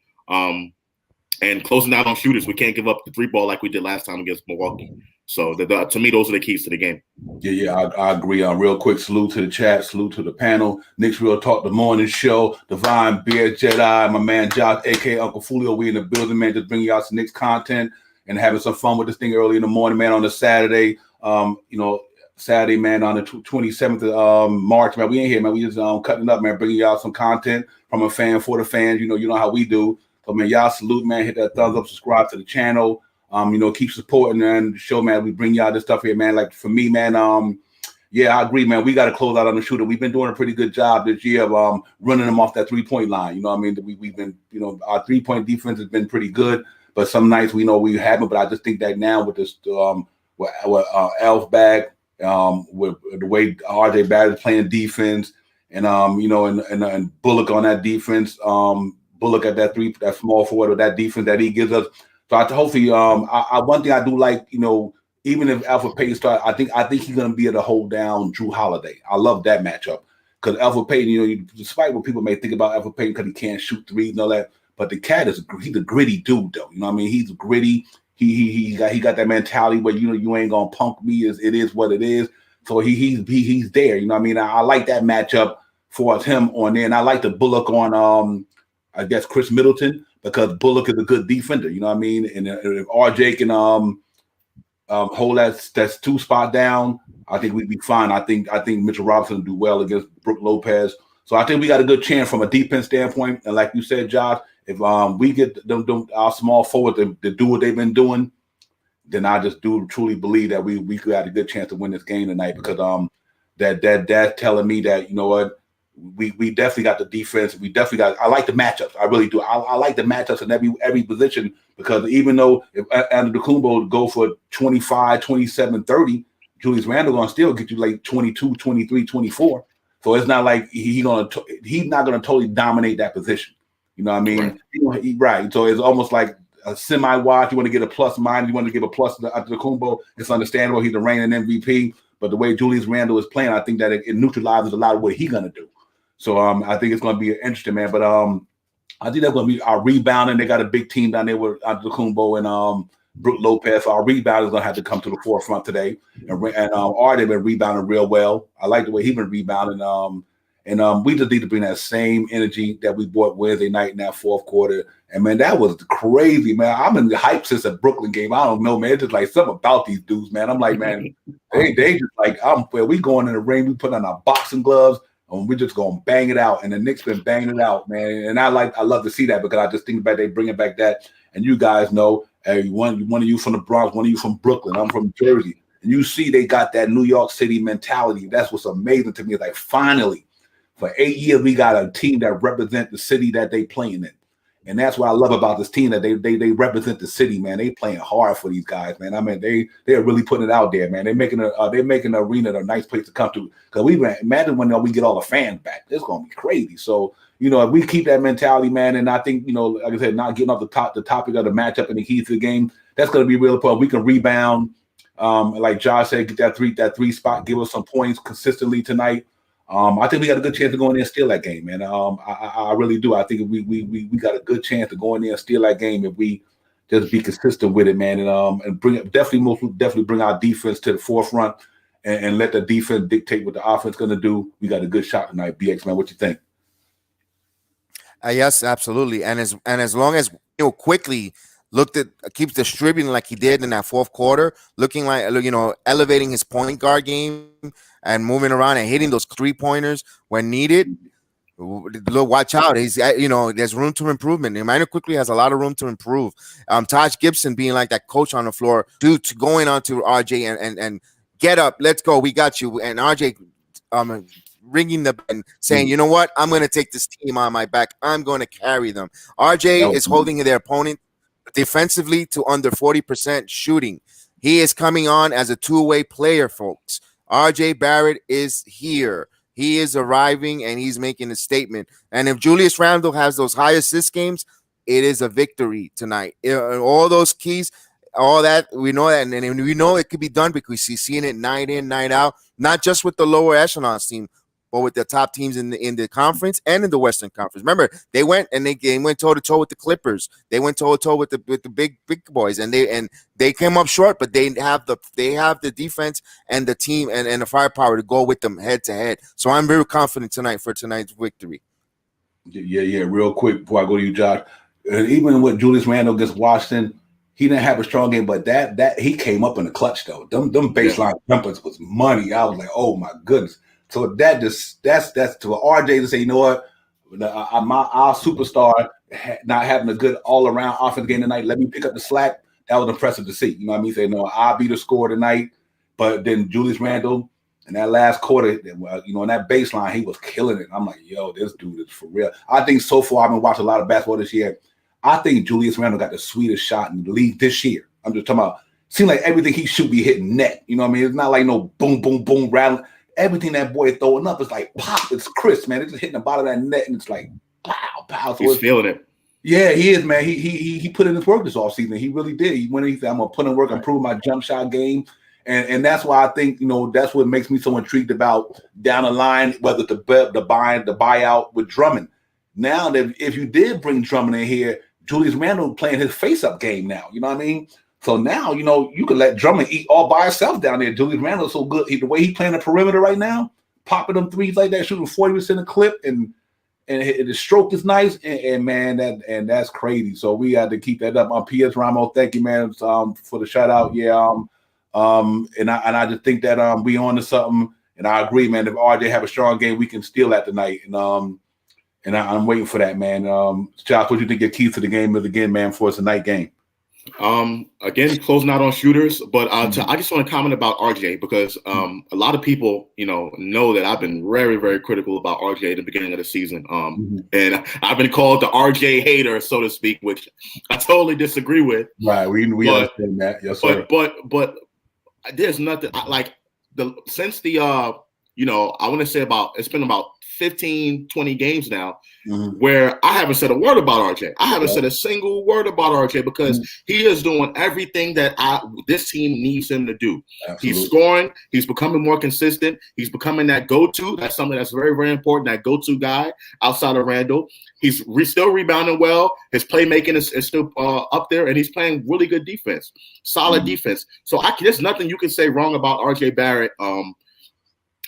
And closing out on shooters, we can't give up the 3 ball like we did last time against Milwaukee. So to me, those are the keys to the game. Yeah, I agree. Real quick, salute to the chat, salute to the panel. Knicks Real Talk, the morning show. Divine Beer Jedi, my man Josh, aka Uncle Fulio. We in the building, man. Just bringing y'all some Knicks content and having some fun with this thing early in the morning, man. On a Saturday, Saturday, man, on the 27th of March, man. We ain't here, man. We just cutting up, man. Bringing y'all some content from a fan for the fans. You know how we do. So, man, y'all salute, man. Hit that thumbs up, subscribe to the channel. Keep supporting and show, man. We bring y'all this stuff here, man. Like for me, man, I agree, man. We got to close out on the shooter. We've been doing a pretty good job this year of running them off that 3-point line. You know what I mean? We've been, our 3-point defense has been pretty good, but some nights we know we haven't. But I just think that now with this, with Elf back, with the way RJ Barrett is playing defense, and and Bullock on that defense, Bullock at that small forward with that defense that he gives us. So hopefully, one thing I do like, even if Alfred Payton starts, I think he's going to be able to hold down Drew Holiday. I love that matchup because Alfred Payton, despite what people may think about Alfred Payton because he can't shoot threes and all that, but the cat he's a gritty dude though. You know what I mean? He's gritty. He got that mentality where you ain't gonna punk me. It is what it is. So he's there. You know what I mean? I like that matchup for him on there, and I like the Bullock on I guess Chris Middleton, because Bullock is a good defender, you know what I mean? And if RJ can hold that 2 spot down, I think we'd be fine. I think Mitchell Robinson will do well against Brook Lopez. So I think we got a good chance from a defense standpoint. And like you said, Josh, if we get our small forward to do what they've been doing, then I just do truly believe that we got a good chance to win this game tonight, because that's telling me that, you know what, we definitely got the defense. We definitely got. I like the matchups. I really do. I like the matchups in every position, because even though if Antetokounmpo go for 25, 27, 30, Julius Randle gonna still get you like 22, 23, 24. So it's not like he's not gonna totally dominate that position. You know what I mean? Right. So it's almost like a semi-wash. You want to get a plus minus. You want to give a plus to Antetokounmpo. It's understandable. He's the reigning MVP. But the way Julius Randle is playing, I think that it neutralizes a lot of what he's gonna do. So I think it's going to be interesting, man. But I think that's going to be our rebounding. They got a big team down there with Antetokounmpo and Brook Lopez. So our rebound is going to have to come to the forefront today. And Artie been rebounding real well. I like the way he's been rebounding. And we just need to bring that same energy that we brought Wednesday night in that fourth quarter. And, man, that was crazy, man. I'm in the hype since the Brooklyn game. I don't know, man. It's just like something about these dudes, man. I'm like, man, they just like, we going in the ring. We put on our boxing gloves. And we're just gonna bang it out, and the Knicks been banging it out, man. And I love to see that, because I just think about they bringing back that. And you guys know, hey, one of you from the Bronx, one of you from Brooklyn, I'm from Jersey, and you see they got that New York City mentality. That's what's amazing to me. Like finally, for 8 years, we got a team that represents the city that they playing in, And that's what I love about this team, that they represent the city, man. They playing hard for they's guys, man. I mean, they're really putting it out there, man. They're making the arena a nice place to come to. Because we imagine when we get all the fans back, it's gonna be crazy. So, if we keep that mentality, man, and I think, like I said, not getting off the topic of the matchup and the keys to the game, that's gonna be real important. We can rebound, like Josh said, get that three spot, give us some points consistently tonight. I think we got a good chance to go in there and steal that game, man. I really do. I think we got a good chance to go in there and steal that game if we just be consistent with it, man, and definitely bring our defense to the forefront and let the defense dictate what the offense going to do. We got a good shot tonight, BX, man. What you think? Yes, absolutely. And as long as quickly keeps distributing like he did in that fourth quarter, looking like elevating his point guard game and moving around and hitting those 3-pointers when needed. Watch out. He's there's room to improvement. Emmanuel quickly has a lot of room to improve. Taj Gibson being like that coach on the floor, to going on to RJ and get up, let's go, we got you. And RJ ringing the bell and saying, you know what, I'm going to take this team on my back. I'm going to carry them. RJ is holding their opponent defensively to under 40% shooting. He is coming on as a two-way player, folks. RJ Barrett is here. He is arriving and he's making a statement. And if Julius Randle has those high assist games, it is a victory tonight. All those keys, all that, we know that, and we know it could be done because we've seen it night in, night out, not just with the lower echelon team, but with the top teams in the conference and in the Western Conference. Remember, they went toe to toe with the Clippers. They went toe to toe with the big boys, and they came up short. But they have the defense and the team and the firepower to go with them head to head. So I'm very confident tonight for tonight's victory. Yeah. Real quick before I go to you, Josh. Even with Julius Randle against Washington, he didn't have a strong game, but that he came up in the clutch though. Them baseline jumpers was money. I was like, oh my goodness. So that's to RJ to say, you know what, our superstar not having a good all around offense game tonight. Let me pick up the slack. That was impressive to see. You know what I mean? Say, no, I'll be the scorer tonight. But then Julius Randle in that last quarter, in that baseline, he was killing it. I'm like, yo, this dude is for real. I think so far I've been watching a lot of basketball this year. I think Julius Randle got the sweetest shot in the league this year. I'm just talking about. Seems like everything he should be hitting net. You know what I mean? It's not like no boom, boom, boom, rattling. Everything that boy throwing up is like pop. It's crisp, man. It's just hitting the bottom of that net, and it's like pow, pow. So he's feeling it. Yeah, he is, man. He put in his work this offseason. He really did. He went. He said, "I'm gonna put in work, improve my jump shot game," and that's why I think that's what makes me so intrigued about down the line, whether the buyout with Drummond. Now that if you did bring Drummond in here, Julius Randle playing his face up game now. You know what I mean? So now, you could let Drummond eat all by himself down there. Julius Randle's so good. The way he's playing the perimeter right now, popping them threes like that, shooting 40% a clip, and his stroke is nice. And man, that's crazy. So we had to keep that up. P.S. Ramos, thank you, man, for the shout out. Yeah. And I just think that we on to something. And I agree, man. If RJ have a strong game, we can steal that tonight. And I'm waiting for that, man. Josh, what do you think your keys to the game is again, man, for us tonight game? Again, closing out on shooters, but I just want to comment about RJ because a lot of people, know that I've been very, very critical about RJ at the beginning of the season. And I've been called the RJ hater, so to speak, which I totally disagree with. Right, we understand that. Yes, sir. But there's nothing since the I want to say it's been about 15, 20 games now where I haven't said a word about RJ. I haven't said a single word about RJ because he is doing everything that this team needs him to do. Absolutely. He's scoring. He's becoming more consistent. He's becoming that go-to. That's something that's very, very important, that go-to guy outside of Randle. He's still rebounding well. His playmaking is still up there, and he's playing really good defense, solid defense. So there's nothing you can say wrong about RJ Barrett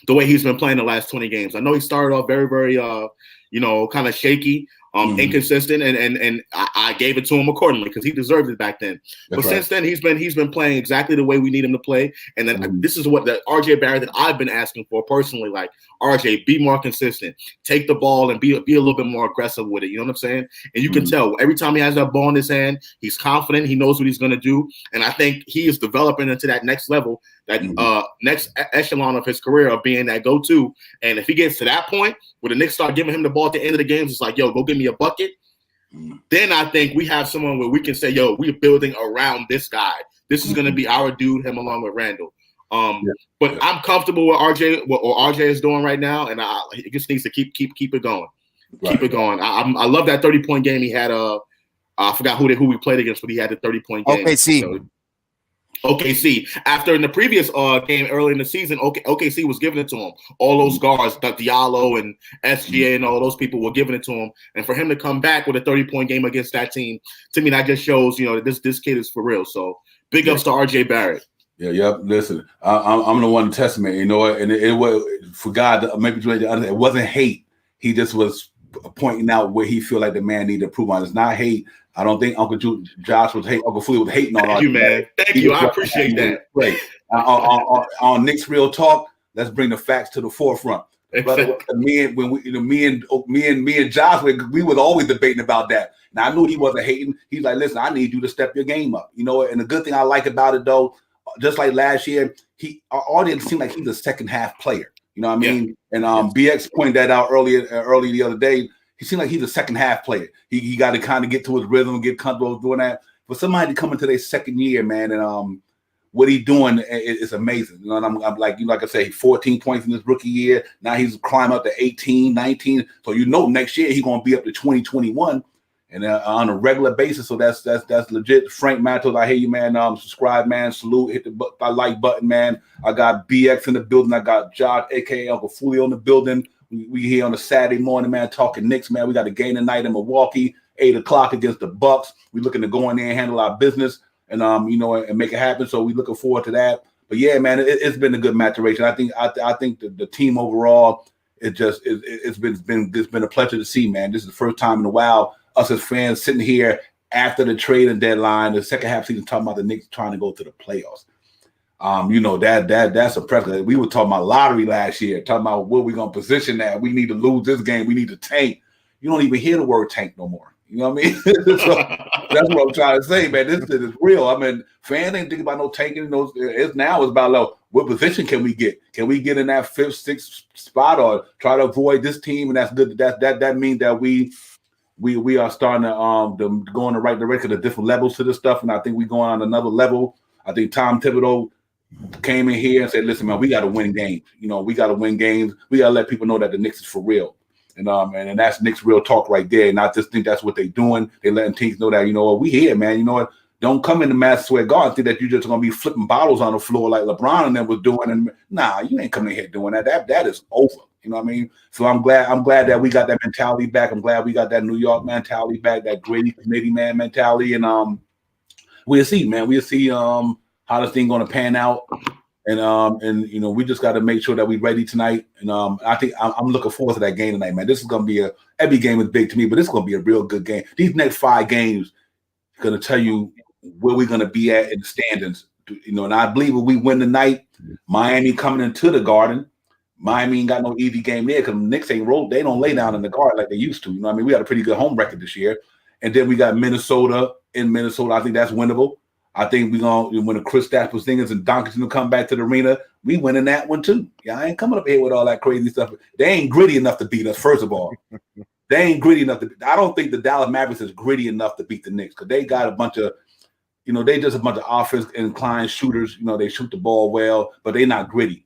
the way he's been playing the last 20 games. I know he started off very, very, kind of shaky, inconsistent, and I gave it to him accordingly because he deserved it back then. That's but since then, he's been playing exactly the way we need him to play. And then this is what the RJ Barrett that I've been asking for personally. Like, RJ, be more consistent. Take the ball and be a little bit more aggressive with it. You know what I'm saying? And you can tell every time he has that ball in his hand, he's confident. He knows what he's going to do. And I think he is developing into that next level, that next echelon of his career of being that go-to. And if he gets to that point where the Knicks start giving him the ball at the end of the games, it's like, yo, go give me a bucket. then I think we have someone where we can say, yo, we're building around this guy. This is going to be our dude, him along with Randall. But I'm comfortable with RJ, what RJ is doing right now, and he just needs to keep it going. Keep it going. I love that 30-point game he had. I forgot who we played against, but he had the 30-point game. OKC. After in the previous game early in the season, OKC was giving it to him. All those guards, Diallo and SGA and all those people were giving it to him. And for him to come back with a 30-point game against that team, to me, that just shows, this kid is for real. So big ups to RJ Barrett. Yeah, yep. Listen, I'm the one testament, and it was for God. Maybe it wasn't hate. He just was pointing out where he feel like the man needed to improve on. It's not hate. I don't think Uncle Josh was hate. Uncle Fully was hating on. Thank you, man. Thank you. I appreciate that. Great. On Knicks Real Talk, let's bring the facts to the forefront. Brother, me and Josh, we was always debating about that. Now I knew he wasn't hating. He's like, listen, I need you to step your game up. And the good thing I like about it though, just like last year, all didn't seem like he's a second half player. You know what I mean? Yeah. And BX pointed that out early the other day. He seemed like he's a second half player. He got to kind of get to his rhythm, get comfortable doing that. For somebody to come into their second year, man, and what he's doing is amazing. And I'm like, like I say, 14 points in his rookie year. Now he's climbing up to 18, 19. So next year he's going to be up to 20, 21, and on a regular basis. So that's legit. Frank Matos, I hear you, man. Subscribe, man. Salute. Hit the like button, man. I got BX in the building. I got Josh, aka Uncle Fulio, in the building. We here on a Saturday morning, man, talking Knicks, man. We got a game tonight in Milwaukee, 8 o'clock against the Bucks. We're looking to go in there and handle our business and and make it happen. So we're looking forward to that. But yeah, man, it's been a good maturation. I think the team overall, it's been a pleasure to see, man. This is the first time in a while us as fans sitting here after the trading deadline, the second half season, talking about the Knicks trying to go to the playoffs. That's a precedent. We were talking about lottery last year, talking about where we're gonna position that. We need to lose this game. We need to tank. You don't even hear the word tank no more. You know what I mean? So that's what I'm trying to say, man. This is real. I mean, fans ain't thinking about no tanking. It's about what position can we get? Can we get in that 5th, 6th spot or try to avoid this team? And that's good. That means that we are starting to go in the right direction. The different levels to this stuff, and I think we're going on another level. I think Tom Thibodeau came in here and said, listen, man, we got to win games. We got to win games. We got to let people know that the Knicks is for real. And that's Knicks Real Talk right there. And I just think that's what they're doing. They're letting teams know that, we here, man. You know what? Don't come in the Madison Square Garden and think that you're just going to be flipping bottles on the floor like LeBron and them was doing. And nah, you ain't coming in here doing that. That is over. You know what I mean? So I'm glad that we got that mentality back. I'm glad we got that New York mentality back, that gritty committee man mentality. And we'll see, man. We'll see how this thing going to pan out, and we just got to make sure that we're ready tonight. And I think I'm looking forward to that game tonight, man. This is going to be every game is big to me, but it's going to be a real good game. These next 5 games are going to tell you where we're going to be at in the standings. And I believe if we win tonight, Miami coming into the Garden. Miami ain't got no easy game there because the Knicks ain't rolled. They don't lay down in the Garden like they used to. I mean, we got a pretty good home record this year, and then we got Minnesota in Minnesota. I think that's winnable. I think we're going to, when the Kristaps Porzingis and Doncic will come back to the arena, we winning that one too. Yeah, I ain't coming up here with all that crazy stuff. They ain't gritty enough to beat us, first of all. They ain't gritty enough to. I don't think the Dallas Mavericks is gritty enough to beat the Knicks because they got a bunch of, they just a bunch of offense-inclined shooters. They shoot the ball well, but they not gritty.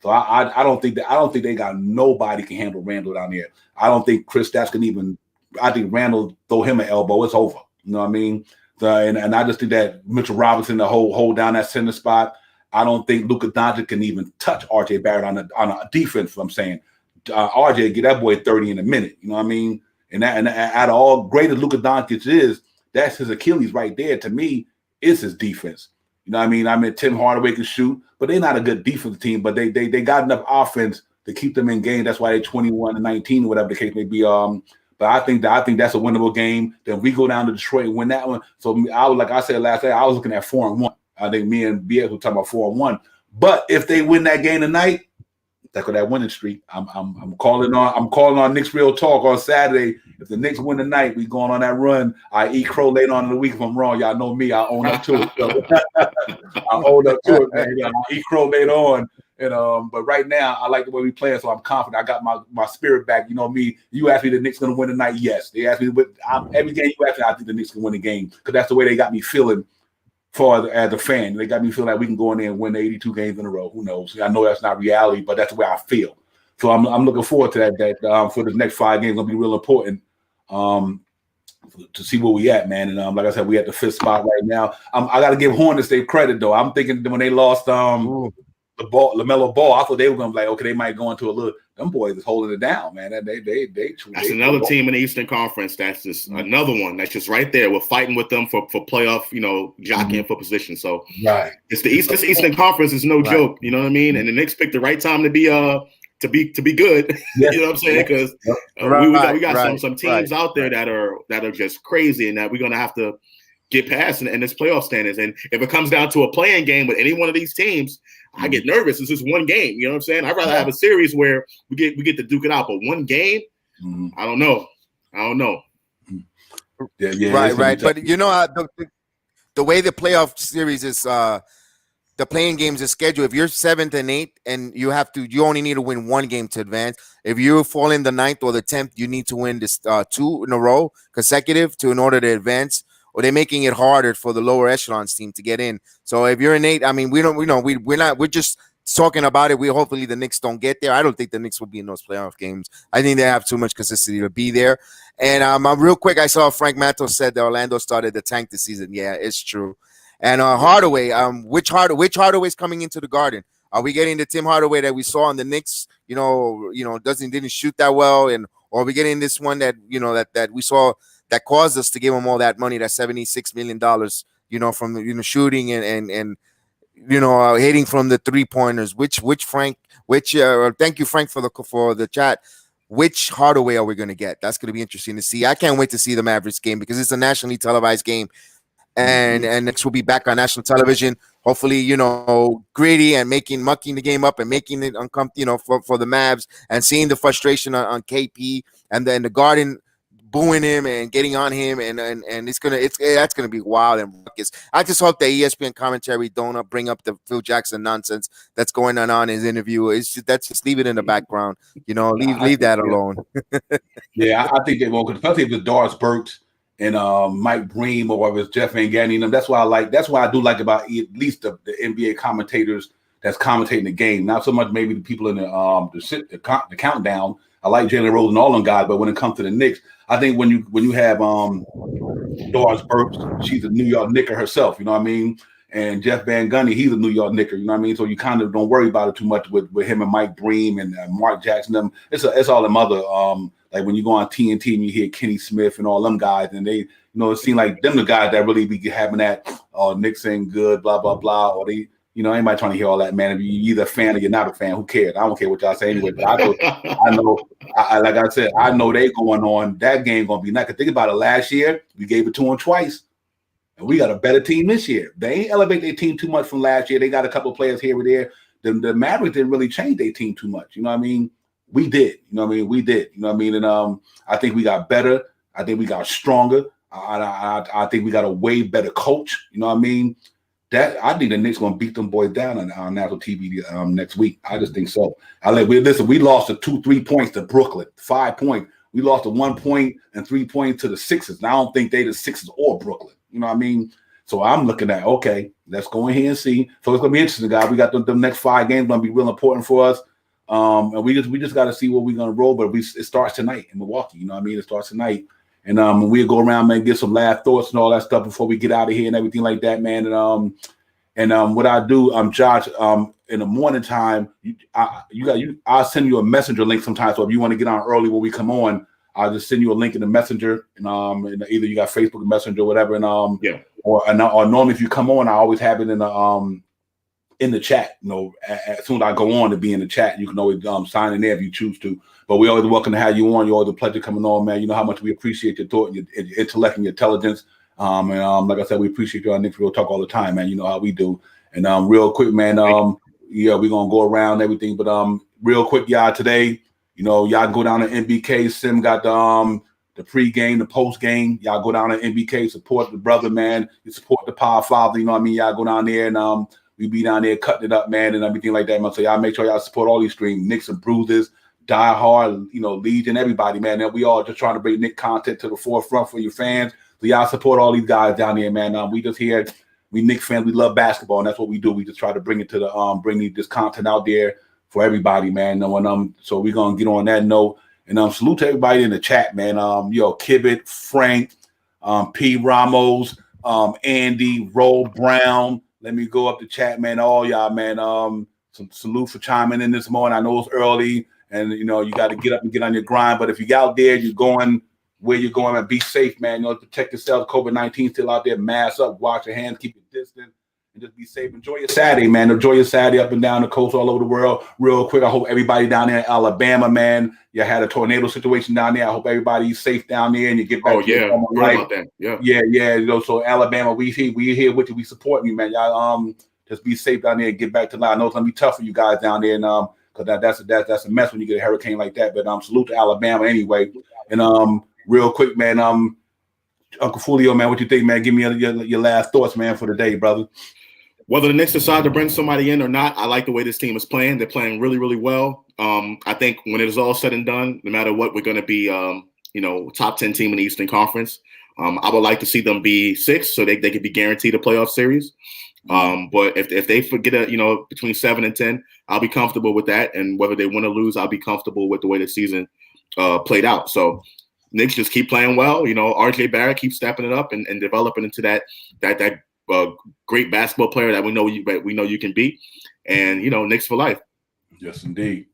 So I don't think they got nobody can handle Randall down there. I don't think Kristaps can even. I think Randall throw him an elbow, it's over. You know what I mean? And I just think that Mitchell Robinson to hold down that center spot. I don't think Luka Doncic can even touch RJ Barrett on a defense. I'm saying RJ get that boy 30 in a minute. You know what I mean? And out of all great as Luka Doncic is, that's his Achilles right there. To me, is his defense. You know what I mean? I mean Tim Hardaway can shoot, but they're not a good defensive team. But they got enough offense to keep them in game. That's why they're 21-19, whatever the case may be. But I think that's a winnable game. Then we go down to Detroit and win that one. So like I said last night, I was looking at 4-1. I think me and BS were talking about 4-1. But if they win that game tonight, that's that winning streak. I'm calling on Knicks Real Talk on Saturday. If the Knicks win tonight, we going on that run. I eat crow later on in the week. If I'm wrong, y'all know me. I own up to it. So I own up to it, man. I eat crow later on. And but right now, I like the way we play, so I'm confident. I got my spirit back. You know me. You asked me the Knicks going to win tonight. Yes, they asked me. Every game you asked me, I think the Knicks can win the game because that's the way they got me feeling. As a fan, they got me feeling like we can go in there and win 82 games in a row. Who knows? I know that's not reality, but that's the way I feel. So I'm looking forward to that. For the next 5 games, gonna be real important. To see where we at, man. And like I said, we at the 5th spot right now. I got to give Hornets their credit though. I'm thinking when they lost LaMelo Ball, I thought they were gonna be like, okay, they might go into a little. Them boys is holding it down, man. That's another team in the Eastern Conference. That's just another one that's just right there. We're fighting with them for playoff, jockeying for position. So it's the Eastern Conference is no joke. You know what I mean? And the Knicks picked the right time to be good. Yeah. You know what I'm saying? Because we got some teams out there that are just crazy and that we're gonna have to get past in this playoff standards. And if it comes down to a playing game with any one of these teams, I get nervous. It's just one game. You know what I'm saying? I'd rather have a series where we get to duke it out, but one game, I don't know. Right. But the way the playoff series is, the playing games is scheduled. If you're 7th and 8th, and you only need to win 1 game to advance. If you fall in the 9th or the 10th, you need to win this 2 in a row consecutive in order to advance. Or they're making it harder for the lower echelons team to get in. So if you're an 8, I mean, we're just talking about it. Hopefully the Knicks don't get there. I don't think the Knicks will be in those playoff games. I think they have too much consistency to be there. And real quick, I saw Frank Matto said that Orlando started the tank this season. Yeah, it's true. And Hardaway, which Hardaway is coming into the Garden? Are we getting the Tim Hardaway that we saw on the Knicks? Didn't shoot that well, or are we getting this one that that we saw that caused us to give him all that money, that $76 million, from shooting and hitting from the 3-pointers. Thank you, Frank, for the chat. Which Hardaway are we going to get? That's going to be interesting to see. I can't wait to see the Mavericks game because it's a nationally televised game, and next will be back on national television. Hopefully, gritty and mucking the game up and making it uncomfortable, for the Mavs, and seeing the frustration on KP and then the Garden booing him and getting on him, and that's gonna be wild and ruckus. I just hope that ESPN commentary don't bring up the Phil Jackson nonsense that's going on in his interview. Just leave it in the background, leave that alone. Yeah, I think they will, especially if it's Doris Burks and Mike Bream, or if it's Jeff Van Gundy. That's why I do like about at least the NBA commentators that's commentating the game. Not so much maybe the people in the countdown. I like Jalen Rose and all them guys, but when it comes to the Knicks, I think when you have Doris Burks, she's a New York Knicker herself, you know what I mean? And Jeff Van Gundy, he's a New York Knicker, you know what I mean? So you kind of don't worry about it too much with him and Mike Bream and Mark Jackson. Them, it's all them other like when you go on TNT and you hear Kenny Smith and all them guys, and they, it seems like them the guys that really be having that, Knicks ain't good, blah blah blah, or they. Anybody trying to hear all that, man. If you're either a fan or you're not a fan, who cares? I don't care what y'all say anyway. But I know, like I said, I know they going on. That game going to be nice. Think about it. Last year, we gave it to them twice. And we got a better team this year. They ain't elevate their team too much from last year. They got a couple of players here or there. The Mavericks didn't really change their team too much. You know what I mean? We did. You know what I mean? We did. You know what I mean? And I think we got better. I think we got stronger. I think we got a way better coach. You know what I mean? I think the Knicks gonna beat them boys down on national TV next week. I just think so. We lost to 2-3 points to Brooklyn, 5 points. We lost to 1 point and 3 points to the Sixers. And I don't think they the Sixers or Brooklyn. You know what I mean? So I'm looking at, okay, let's go in here and see. So it's gonna be interesting, guys. We got the next 5 games gonna be real important for us. And we just got to see what we're gonna roll. But it starts tonight in Milwaukee. You know what I mean? It starts tonight. And we'll go around, man, get some last thoughts and all that stuff before we get out of here and everything like that, man. And what I do, Josh, in the morning time, I'll send you a messenger link sometimes. So if you want to get on early when we come on, I'll just send you a link in the messenger, and either you got Facebook Messenger or whatever, or normally if you come on, I always have it in the chat. As soon as I go on to be in the chat, you can always sign in there if you choose to. But we always welcome to have you on. You're always a pleasure coming on, man. You know how much we appreciate your thought, your intellect, and your intelligence. And like I said, we appreciate you on Knicks Real Talk all the time, man. You know how we do. And real quick, man, we're gonna go around everything, but real quick, y'all, today, y'all can go down to NBK. Sim got the pregame, the postgame. Y'all go down to NBK, support the brother, man. You support the power father, you know what I mean? Y'all go down there and We be down there cutting it up, man, and everything like that, man. So y'all make sure y'all support all these streams, Knicks and Bruises, Die Hard, Legion, everybody, man. And we all just trying to bring Knick content to the forefront for your fans. So y'all support all these guys down there, man. We just here, we Knicks fans, we love basketball, and that's what we do. We just try to bring it to the bring this content out there for everybody, man. So we're gonna get on that note. And salute to everybody in the chat, man. Kibbit, Frank, P. Ramos, Andy, Roll Brown. Let me go up the chat, man. All y'all, man. Some salute for chiming in this morning. I know it's early, and you got to get up and get on your grind. But if you're out there, you're going where you're going, and be safe, man. Protect yourself. COVID-19 still out there. Mask up, wash your hands, keep it distant, and just be safe. Enjoy your Saturday, man. Enjoy your Saturday up and down the coast, all over the world. Real quick, I hope everybody down there in Alabama, man. You had a tornado situation down there. I hope everybody's safe down there and you get back to your normal life. About that. Yeah. So Alabama, we here with you. We support you, man. Y'all just be safe down there and get back to life. I know it's gonna be tough for you guys down there, and because that's a mess when you get a hurricane like that. But salute to Alabama anyway. And real quick, man. Uncle Fulio, man, what you think, man? Give me your last thoughts, man, for the day, brother. Whether the Knicks decide to bring somebody in or not, I like the way this team is playing. They're playing really, really well. I think when it is all said and done, no matter what, we're going to be, top 10 team in the Eastern Conference. I would like to see them be 6 so they could be guaranteed a playoff series. But if they forget between 7 and 10, I'll be comfortable with that. And whether they win or lose, I'll be comfortable with the way the season played out. So Knicks just keep playing well. RJ Barrett keeps stepping it up and developing into that great basketball player that we know you can be, and Knicks for life. Yes, indeed.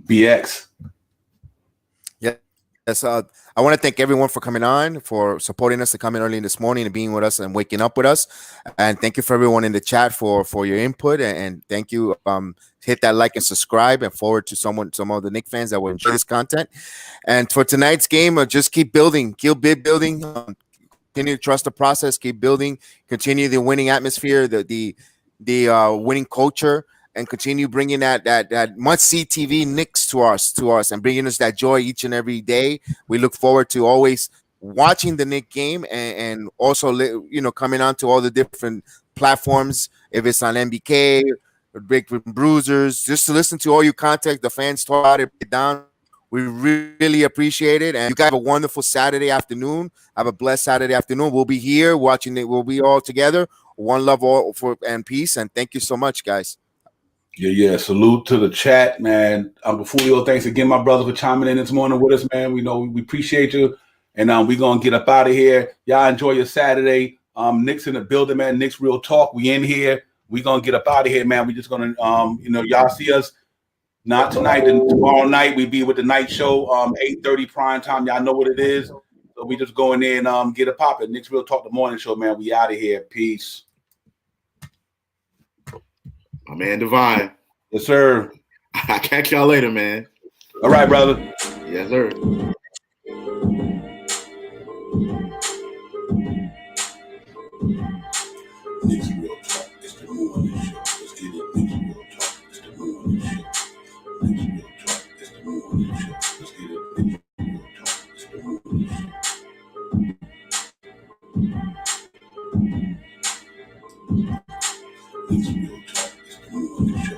BX. Yes. I want to thank everyone for coming on, for supporting us, and coming early this morning and being with us and waking up with us. And thank you for everyone in the chat for your input. And thank you. Hit that like and subscribe, and forward to some of the Knicks fans that will enjoy this content. And for tonight's game, just keep building. Continue to trust the process, keep building, continue the winning atmosphere, the winning culture, and continue bringing that must-see TV Knicks to us, and bringing us that joy each and every day. We look forward to always watching the Knicks game, and also coming on to all the different platforms, if it's on MBK or Big Bruisers, just to listen to all your content. The fans talk about it down. We really appreciate it. And you guys have a wonderful Saturday afternoon. Have a blessed Saturday afternoon. We'll be here watching it. We'll be all together. One love all and peace. And thank you so much, guys. Yeah. Salute to the chat, man. Fulio, thanks again, my brother, for chiming in this morning with us, man. We know we appreciate you. And we're going to get up out of here. Y'all enjoy your Saturday. Knicks in the building, man. Knicks Real Talk. We in here. We're going to get up out of here, man. We just going to, y'all see us. Not tonight, and tomorrow night we be with the night show, 8:30 prime time. Y'all know what it is. So we just go in there and get it popping. Knicks Real Talk, the morning show, man. We out of here. Peace. My man Divine. Yes, sir. I'll catch y'all later, man. All right, brother. Yes, sir. Knicks Real Talk. It's the morning show. Let's get it. Knicks Real Talk. It's the morning show. Knicks Real Talk. It's the morning show. Let's get it. Knicks Real Talk. It's the morning show. Knicks Real Talk. It's the morning show.